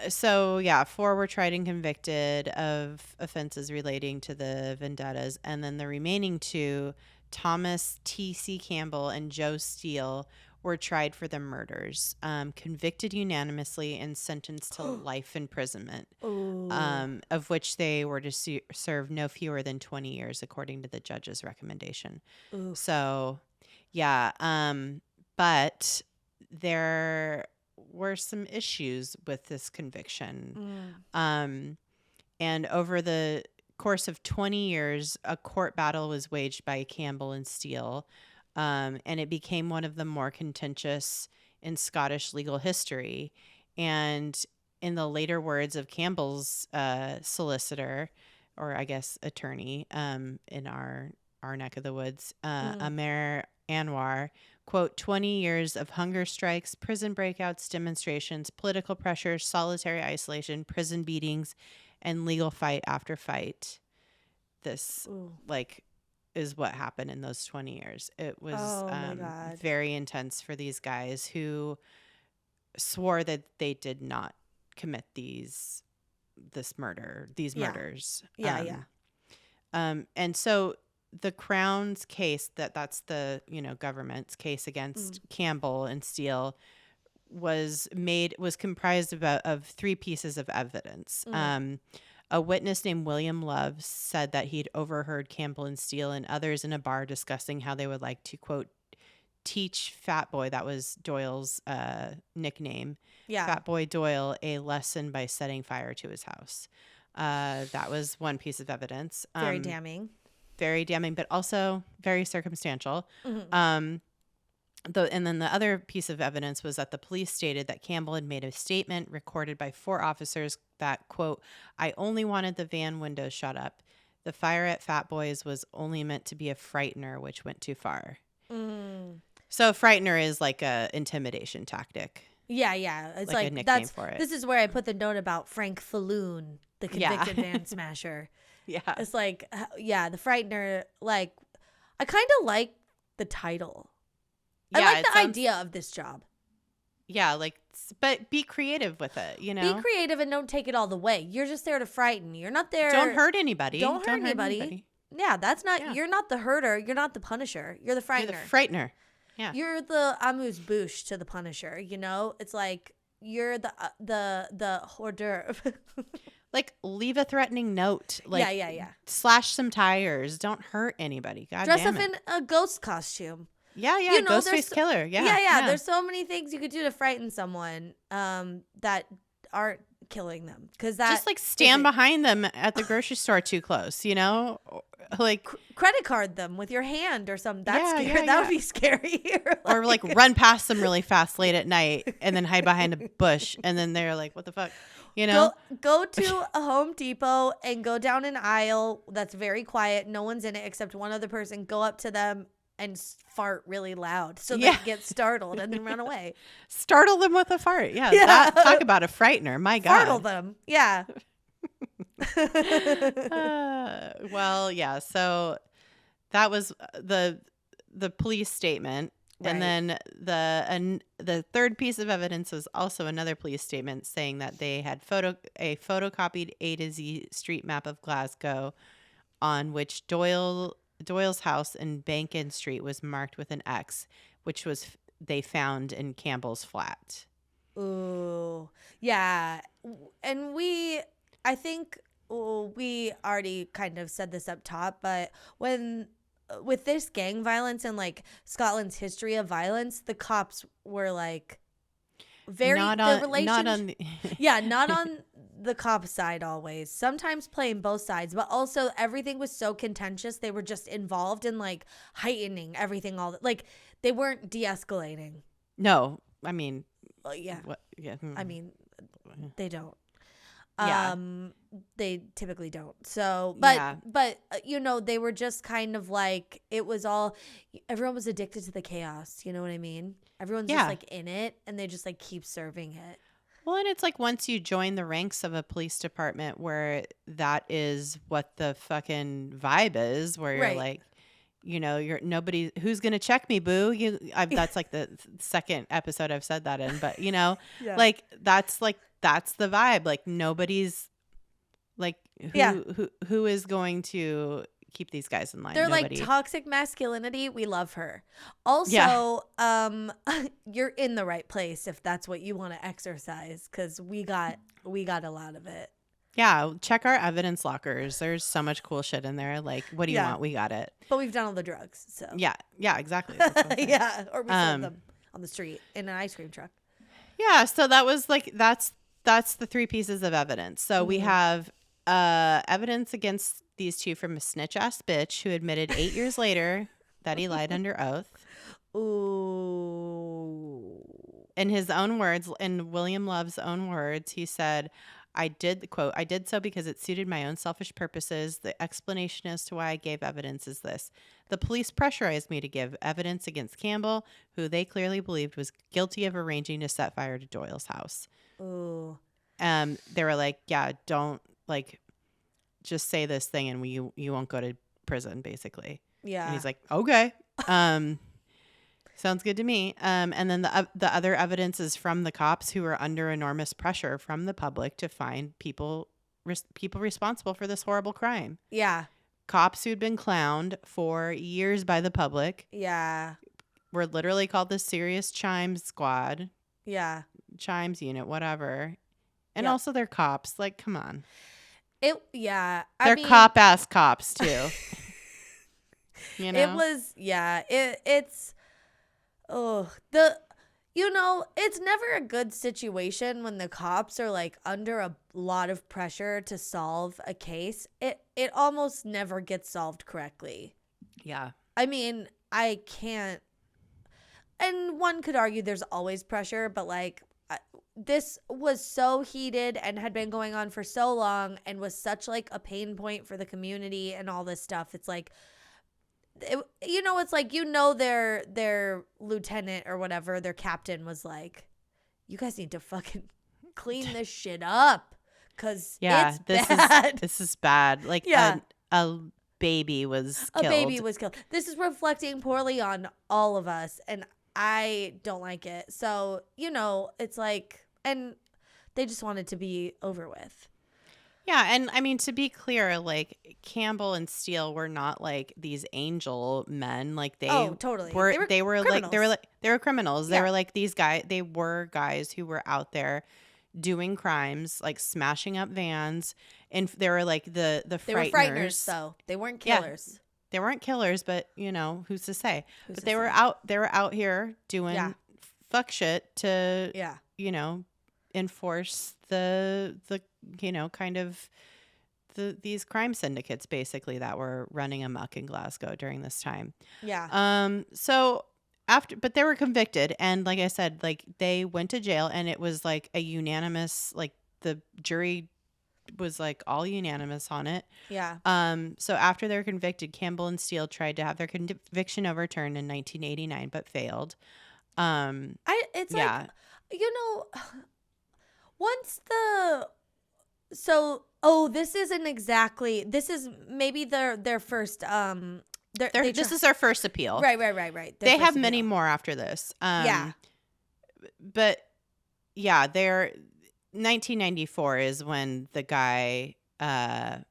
So 4 were tried and convicted of offenses relating to the vendettas, and then the remaining 2, Thomas T.C. Campbell and Joe Steele, were tried for the murders, convicted unanimously and sentenced to life imprisonment, of which they were to serve no fewer than 20 years, according to the judge's recommendation. Ooh. So, but there were some issues with this conviction. And over the course of 20 years, a court battle was waged by Campbell and Steele. And it became one of the more contentious in Scottish legal history. And in the later words of Campbell's solicitor, or I guess attorney, in our neck of the woods, Amer Anwar, quote, 20 years of hunger strikes, prison breakouts, demonstrations, political pressure, solitary isolation, prison beatings, and legal fight after fight. This, is what happened in those 20 years. It was very intense for these guys who swore that they did not commit these murders. And so the Crown's case, that's the, government's case against Campbell and Steele, was comprised of 3 pieces of evidence. A witness named William Love said that he'd overheard Campbell and Steele and others in a bar discussing how they would like to, quote, teach Fat Boy, that was Doyle's nickname, Fat Boy Doyle, a lesson by setting fire to his house. That was one piece of evidence. Very damning. Very damning, but also very circumstantial. And then the other piece of evidence was that the police stated that Campbell had made a statement recorded by 4 officers that, quote, I only wanted the van windows shut up. The fire at Fat Boy's was only meant to be a frightener, which went too far. So a frightener is like a intimidation tactic. Yeah. It's like a nickname for it. This is where I put the note about Frank Falloon, the convicted van smasher. Yeah. It's like, the frightener, like, I kind of like the title. I like the idea of this job. Yeah, but be creative with it, Be creative and don't take it all the way. You're just there to frighten. You're not there. Don't hurt anybody. Don't hurt anybody. Yeah, that's not, you're not the herder. You're not the punisher. You're the frightener. You're the frightener. Yeah. You're the amuse bouche to the punisher, It's like, you're the hors d'oeuvre. Like, leave a threatening note. Like, yeah. Slash some tires. Don't hurt anybody. God Dress damn up in a ghost costume. Yeah. Ghostface killer. Yeah. There's so many things you could do to frighten someone that aren't killing them. Because that just like stand behind them at the grocery store too close, like credit card them with your hand or something. That's scary. That would be scary. Or like run past them really fast late at night and then hide behind a bush and then they're like, what the fuck? Go to a Home Depot and go down an aisle that's very quiet. No one's in it except one other person. Go up to them and fart really loud so Yeah. they get startled and then run away. Startle them with a fart. Yeah. Yeah. Talk about a frightener. My God. Startle them. Yeah. Well, yeah. So that was the police statement. Right. And then the third piece of evidence was also another police statement saying that they had a photocopied A to Z street map of Glasgow on which Doyle's house in Bankin Street was marked with an X, which was they found in Campbell's flat. Ooh. Yeah. And I think we already kind of said this up top, but with this gang violence and like Scotland's history of violence, the cops were like not on the cop side always. Sometimes playing both sides, but also everything was so contentious. They were just involved in like heightening everything. Like they weren't de-escalating. No, I mean, yeah. Yeah. I mean, they don't. Yeah. They typically don't. So, but they were just kind of like, it was all, everyone was addicted to the chaos. You know what I mean? Everyone's just like in it and they just like keep serving it. Well, and it's like once you join the ranks of a police department where that is what the fucking vibe is, where you're like, you're nobody who's going to check me, boo. That's like the second episode I've said that in, but like that's the vibe. Like nobody's like who is going to keep these guys in line? They're Nobody. Like toxic masculinity. We love her. Also, you're in the right place if that's what you want to exercise, because we got a lot of it. Yeah, check our evidence lockers. There's so much cool shit in there. Like, what do you want? We got it. But we've done all the drugs, so yeah, exactly. Yeah, or we sold them on the street in an ice cream truck. Yeah, so that was like that's the three pieces of evidence. So we have evidence against these two from a snitch ass bitch who admitted 8 years later that he lied under oath. Ooh. In his own words, in William Love's own words, he said, I did so because it suited my own selfish purposes. The explanation as to why I gave evidence is this. The police pressurized me to give evidence against Campbell, who they clearly believed was guilty of arranging to set fire to Doyle's house. Ooh. They were like, yeah, don't like just say this thing and you won't go to prison, basically. Yeah. And he's like, okay. Sounds good to me. And then the other evidence is from the cops, who were under enormous pressure from the public to find people responsible for this horrible crime. Yeah. Cops who'd been clowned for years by the public. Yeah. Were literally called the Serious Chimes Squad. Yeah. Chimes Unit, whatever. And also they're cops. Like, come on. They're cop-ass cops, too. It was, it's... it's never a good situation when the cops are like under a lot of pressure to solve a case. It almost never gets solved correctly. Yeah. I mean, I can't, and one could argue there's always pressure, but like this was so heated and had been going on for so long and was such like a pain point for the community and all this stuff. It's like, it's like, their lieutenant or whatever, their captain was like, you guys need to fucking clean this shit up, because it's bad. This is bad. Like a baby was killed. This is reflecting poorly on all of us, and I don't like it. So, it's like, and they just want it to be over with. Yeah, and I mean, to be clear, like Campbell and Steele were not like these angel men. Like they totally. They were criminals. Yeah. They were like these guys. They were guys who were out there doing crimes, like smashing up vans, and they were like the Frighteners. They were Frighteners, though. They weren't killers. Yeah, they weren't killers, but who's to say? They were out here doing fuck shit to enforce the kind of these crime syndicates, basically, that were running amok in Glasgow during this time. Yeah. So but they were convicted, and like I said, like they went to jail, and it was like a unanimous, like the jury was like all unanimous on it. Yeah. So after they were convicted, Campbell and Steele tried to have their conviction overturned in 1989, but failed. It's yeah. like, you know, once this isn't exactly, this is maybe their first, this is their first appeal. Right. They have many more after this. Yeah. But yeah, 1994 is when the guy, when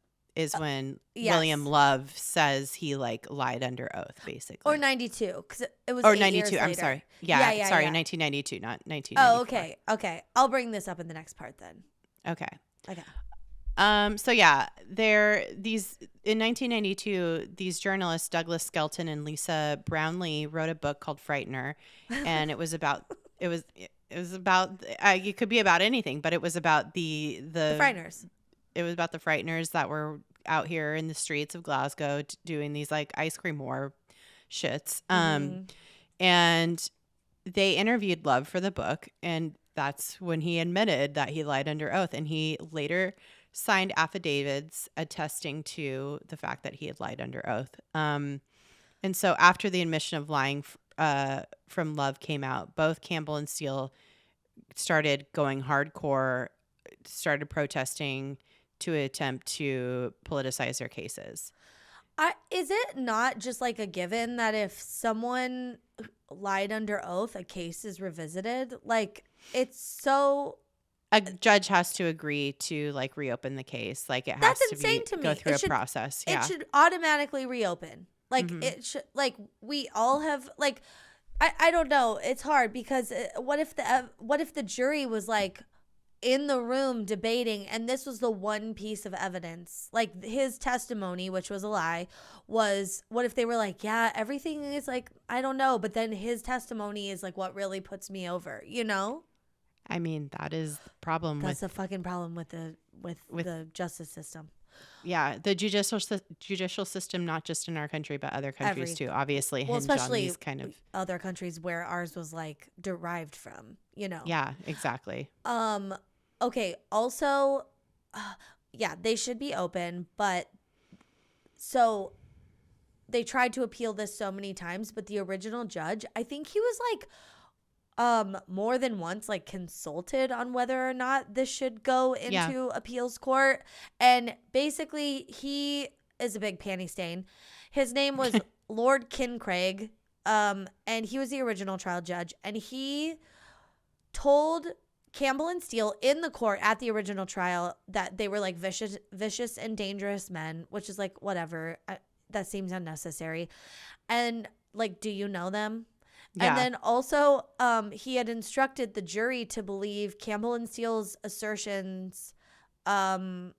yes. William Love says he like lied under oath, basically. Or 92, because it was 92. I'm sorry. Yeah. 1992, not 1994. Oh, okay. I'll bring this up in the next part then. Okay. So yeah, in 1992, these journalists Douglas Skelton and Lisa Brownlee wrote a book called Frightener, and it was about it could be about anything, but it was about the Frighteners. It was about the Frighteners that were out here in the streets of Glasgow doing these like ice cream war shits. And they interviewed Love for the book, and that's when he admitted that he lied under oath, and he later signed affidavits attesting to the fact that he had lied under oath. And so after the admission of lying from Love came out, both Campbell and Steele started going hardcore, started protesting to attempt to politicize their cases. Is it not just like a given that if someone lied under oath, a case is revisited? Like, it's so... A judge has to agree to like reopen the case. Like, it has That's to insane to me. Go through a process. Yeah. It should automatically reopen. Like, it should, like, we all have, like, I don't know. It's hard because what if the jury was like in the room debating, and this was the one piece of evidence, like his testimony, which was a lie, was, what if they were like, yeah, everything is like, I don't know, but then his testimony is like what really puts me over, you know? I mean, that is the problem. That's the fucking problem with the justice system. Yeah, the judicial system, not just in our country, but other countries too, obviously. Well, especially on these kind of other countries where ours was like derived from, you know? Yeah, exactly. Okay. Also, yeah, they should be open, but so they tried to appeal this so many times, but the original judge, I think he was like, more than once like consulted on whether or not this should go into appeals court, and basically he is a big panty stain. His name was Lord Kincraig, and he was the original trial judge, and he told Campbell and Steele in the court at the original trial that they were like vicious and dangerous men, which is like whatever, that seems unnecessary. And like, do you know them? Yeah. And then also, he had instructed the jury to believe Campbell and Steele's assertions. He had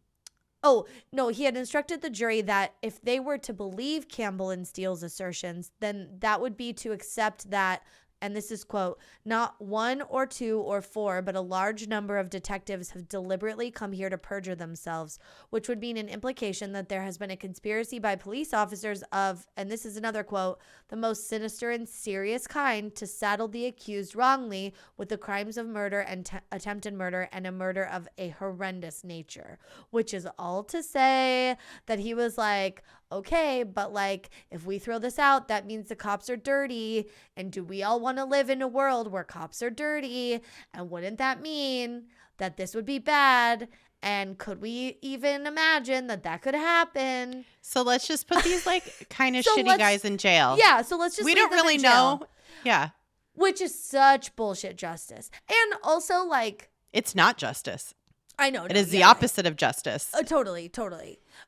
instructed the jury that if they were to believe Campbell and Steele's assertions, then that would be to accept that, and this is quote, not one or two or four, but a large number of detectives have deliberately come here to perjure themselves, which would mean an implication that there has been a conspiracy by police officers of, and this is another quote, the most sinister and serious kind to saddle the accused wrongly with the crimes of murder and attempted murder and a murder of a horrendous nature, which is all to say that he was like, okay, but like if we throw this out, that means the cops are dirty. And do we all want to live in a world where cops are dirty? And wouldn't that mean that this would be bad? And could we even imagine that could happen? So let's just put these like kind of shitty guys in jail. Yeah, so let's just we don't really know. Yeah. Which is such bullshit justice. And also like it's not justice. I know. It is the opposite of justice. Totally.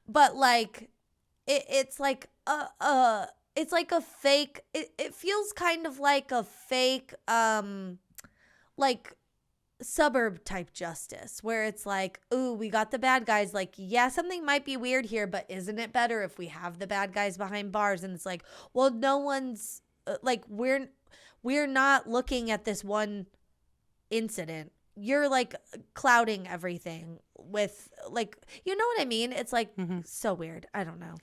But like it's like it's like a fake, it feels kind of like a fake like suburb type justice where it's like, ooh, we got the bad guys, like, yeah, something might be weird here, but isn't it better if we have the bad guys behind bars? And it's like, well, no one's like, we're not looking at this one incident. You're like clouding everything with like, you know what I mean? It's like so weird. I don't know.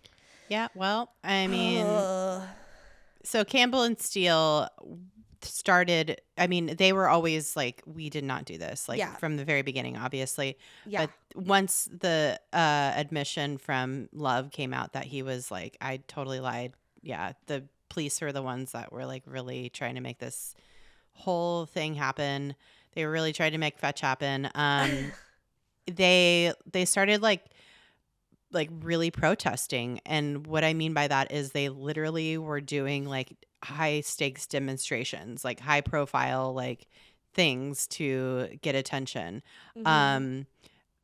Yeah, well, I mean, so Campbell and Steele, started, I mean, they were always like, we did not do this, like from the very beginning, obviously. Yeah. But once the admission from Love came out that he was like, I totally lied. Yeah. The police are the ones that were like really trying to make this whole thing happen. They were really trying to make fetch happen. They started like really protesting. And what I mean by that is they literally were doing like high stakes demonstrations, like high profile, like things to get attention. Mm-hmm.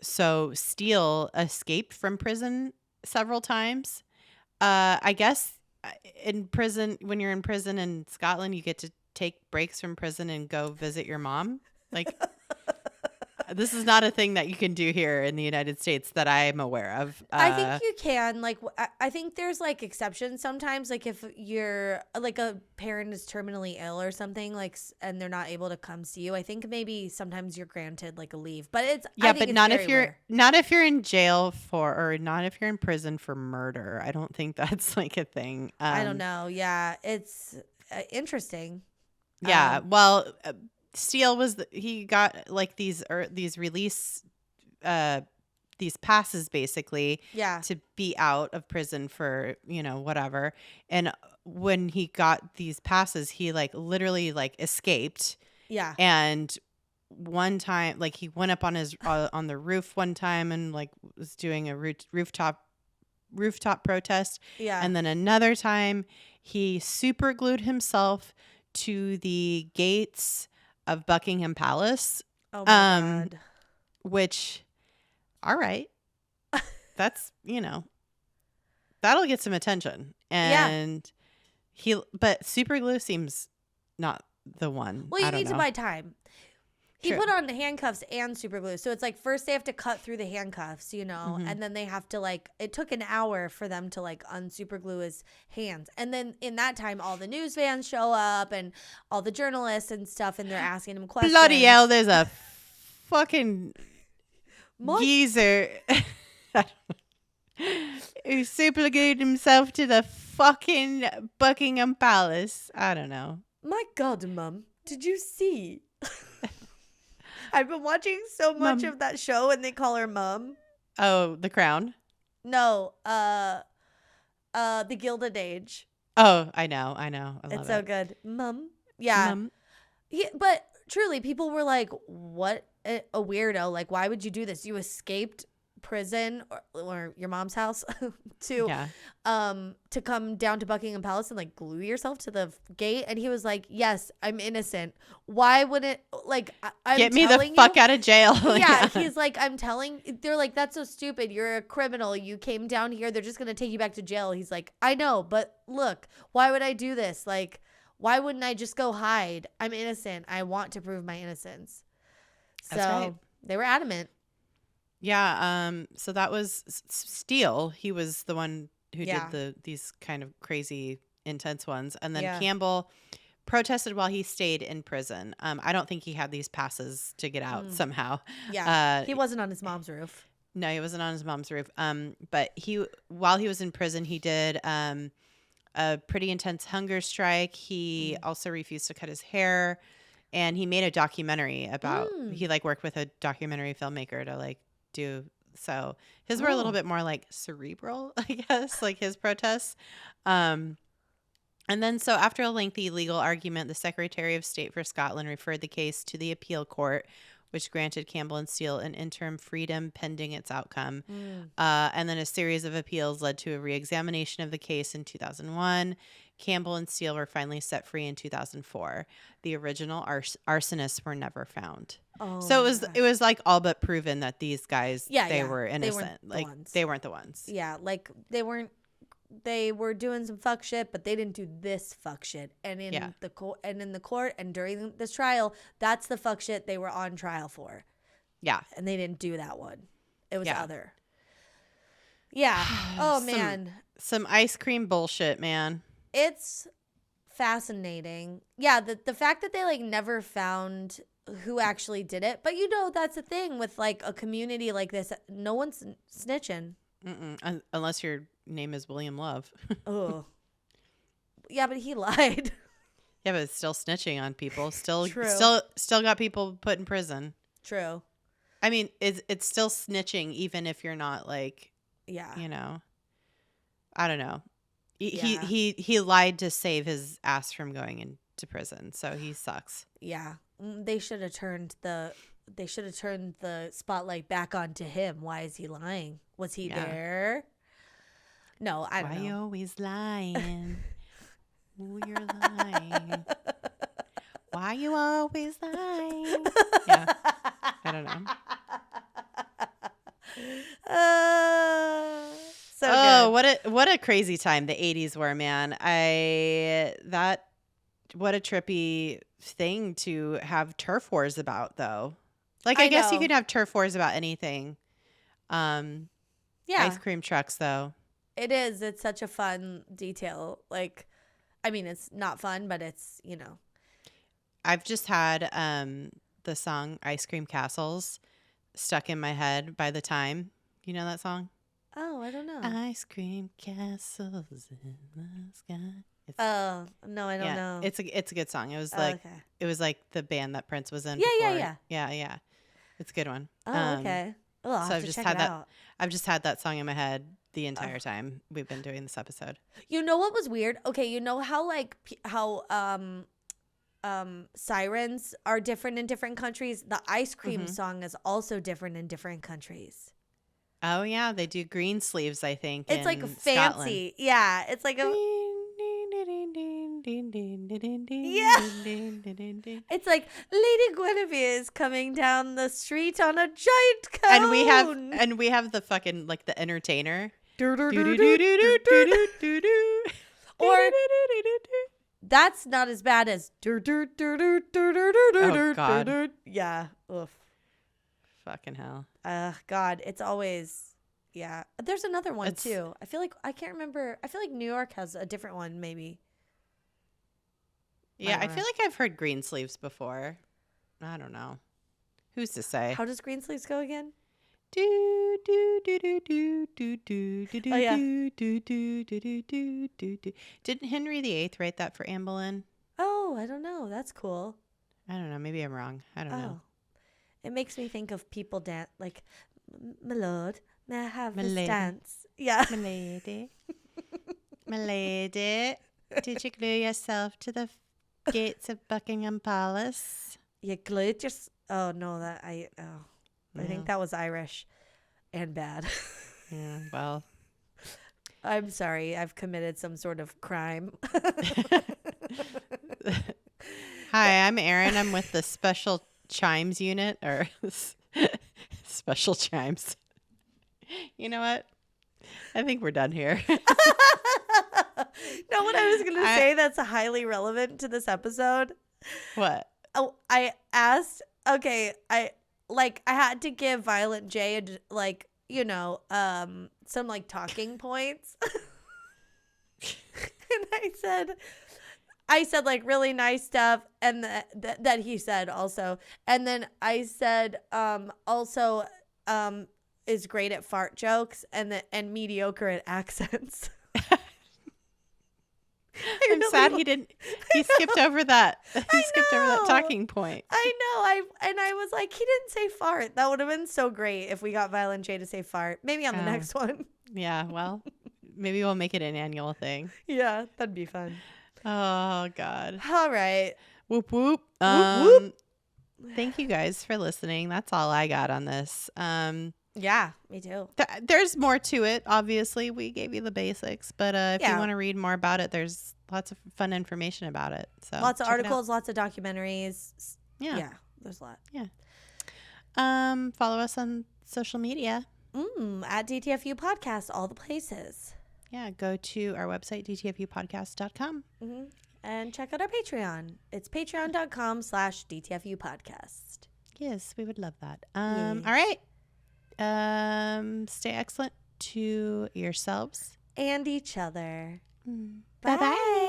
So Steele escaped from prison several times. I guess in prison, when you're in prison in Scotland, you get to take breaks from prison and go visit your mom. Like, this is not a thing that you can do here in the United States that I'm aware of. I think you can. Like, I think there's like exceptions sometimes. Like, if you're like a parent is terminally ill or something, like, and they're not able to come see you, I think maybe sometimes you're granted like a leave. But it's but not if you're not if you're in jail for, or not if you're in prison for murder. I don't think that's like a thing. I don't know. Yeah, it's interesting. Yeah. Well. Steele he got like these release these passes basically to be out of prison for, whatever. And when he got these passes, he like literally like escaped. Yeah. And one time, like, he went up on his on the roof one time and like was doing a rooftop protest. Yeah. And then another time he super glued himself to the gates of Buckingham Palace. Oh my God. Which, all right. That's, that'll get some attention. And but super glue seems not the one. Well, you need to buy time. He put on handcuffs and super glue. So it's like first they have to cut through the handcuffs, Mm-hmm. and then they have to like, it took an hour for them to like unsuper glue his hands. And then in that time, all the news vans show up and all the journalists and stuff, and they're asking him questions. Bloody hell, there's a fucking geezer who super glued himself to the fucking Buckingham Palace. I don't know. My God, Mum, did you see? I've been watching so much of that show, and they call her Mum. Oh, The Crown? No, The Gilded Age. Oh, I know. It's so good. Mum. Yeah. Mum. But truly, people were like, what a weirdo. Like, why would you do this? You escaped prison or your mom's house to come down to Buckingham Palace and like glue yourself to the gate. And he was like, yes, I'm innocent. Why wouldn't, like, I'm get me the fuck out of jail. Yeah. He's like, they're like, that's so stupid. You're a criminal. You came down here. They're just going to take you back to jail. He's like, I know, but look, why would I do this? Like, why wouldn't I just go hide? I'm innocent. I want to prove my innocence. So right. They were adamant. Yeah, so that was Steele. He was the one who did these kind of crazy, intense ones. And then Campbell protested while he stayed in prison. I don't think he had these passes to get out somehow. Yeah, he wasn't on his mom's roof. No, he wasn't on his mom's roof. But while he was in prison, he did a pretty intense hunger strike. He also refused to cut his hair. And he made a documentary about, he like worked with a documentary filmmaker to like do so. His were a little bit more like cerebral, I guess, like his protests. And then so after a lengthy legal argument, the Secretary of State for Scotland referred the case to the appeal court, which granted Campbell and Steele an interim freedom pending its outcome. And then a series of appeals led to a reexamination of the case in 2001. Campbell and Steele were finally set free in 2004. The original arsonists were never found. Oh, so it was like all but proven that these guys they were innocent. They weren't the ones. Yeah, like they were doing some fuck shit, but they didn't do this fuck shit. And in the court and during this trial, that's the fuck shit they were on trial for. Yeah. And they didn't do that one. It was other. Yeah. Oh man. Some ice cream bullshit, man. It's fascinating. Yeah, the fact that they like never found who actually did it. But that's the thing with like a community like this. No one's snitching. Unless your name is William Love. Oh. Yeah, but he lied. Yeah, but it's still snitching on people. Still got people put in prison. True. I mean, it's still snitching even if you're not like, yeah, you know, I don't know. Yeah. He lied to save his ass from going into prison, so he sucks. Yeah. They should have turned the spotlight back onto him. Why is he lying? Was he there? No, I don't know. Why you always lying? Ooh, you're lying. Why you always lying? Yeah. I don't know. Good. What a crazy time the 80s were, man. What a trippy thing to have turf wars about, though. Like, I guess you could have turf wars about anything. Ice cream trucks, though. It is. It's such a fun detail. Like, I mean, it's not fun, but it's, you know. I've just had the song Ice Cream Castles stuck in my head by the time. You know that song? Oh, I don't know. Ice cream castles in the sky. Oh, no, I don't know. It's a good song. It was it was like the band that Prince was in. Yeah. It's a good one. Oh, okay. Well, I'll have to check it out. I've just had that song in my head the entire time we've been doing this episode. You know what was weird? Okay, you know how sirens are different in different countries? The ice cream song is also different in different countries. Oh yeah, they do green sleeves, I think. It's like Scotland. fancy. Yeah, it's like a It's like Lady Guinevere is coming down the street on a giant cone. And we have the fucking like the entertainer. Or that's not as bad as Oh God. Yeah. Oof. Fucking hell. God, it's always There's another one too. I feel like I can't remember. I feel like New York has a different one maybe. Yeah, I feel like I've heard green sleeves before. I don't know. Who's to say? How does green sleeves go again? Do do do do do do do do do Oh, yeah. do do do do do do do. Didn't Henry VIII write that for Anne Boleyn? Oh, I don't know. That's cool. I don't know. Maybe I'm wrong. I don't know. It makes me think of people dance like, my lord, may I have this lady. dance? Yeah. My lady. My lady. Did you glue yourself to the gates of Buckingham Palace? You glued your... Oh, no, I think that was Irish and bad. Yeah, well. I'm sorry. I've committed some sort of crime. Hi, I'm Erin. I'm with the Special Chimes Unit, or Special Chimes. You know what? I think we're done here. Know what I was going to say that's highly relevant to this episode? What? Oh, I asked, okay, I had to give Violet J some like talking points. And I said like really nice stuff, and that he said also. And then I said also is great at fart jokes and mediocre at accents. I'm sad he skipped over that. He skipped over that talking point. I know. I was like, he didn't say fart. That would have been so great if we got Violet J to say fart. Maybe on the next one. Yeah, well, maybe we'll make it an annual thing. Yeah, that'd be fun. Oh, God. All right. Whoop, whoop. Whoop, whoop. Thank you guys for listening. That's all I got on this. Yeah, me too. There's more to it. Obviously, we gave you the basics, but if you want to read more about it, there's lots of fun information about it. So lots of articles, lots of documentaries. Yeah, there's a lot. Yeah. Follow us on social media. At DTFU Podcast, all the places. Yeah, go to our website, dtfupodcast.com. And check out our Patreon. It's patreon.com/DTFU Podcast. Yes, we would love that. All right. Stay excellent to yourselves and each other. Bye-bye.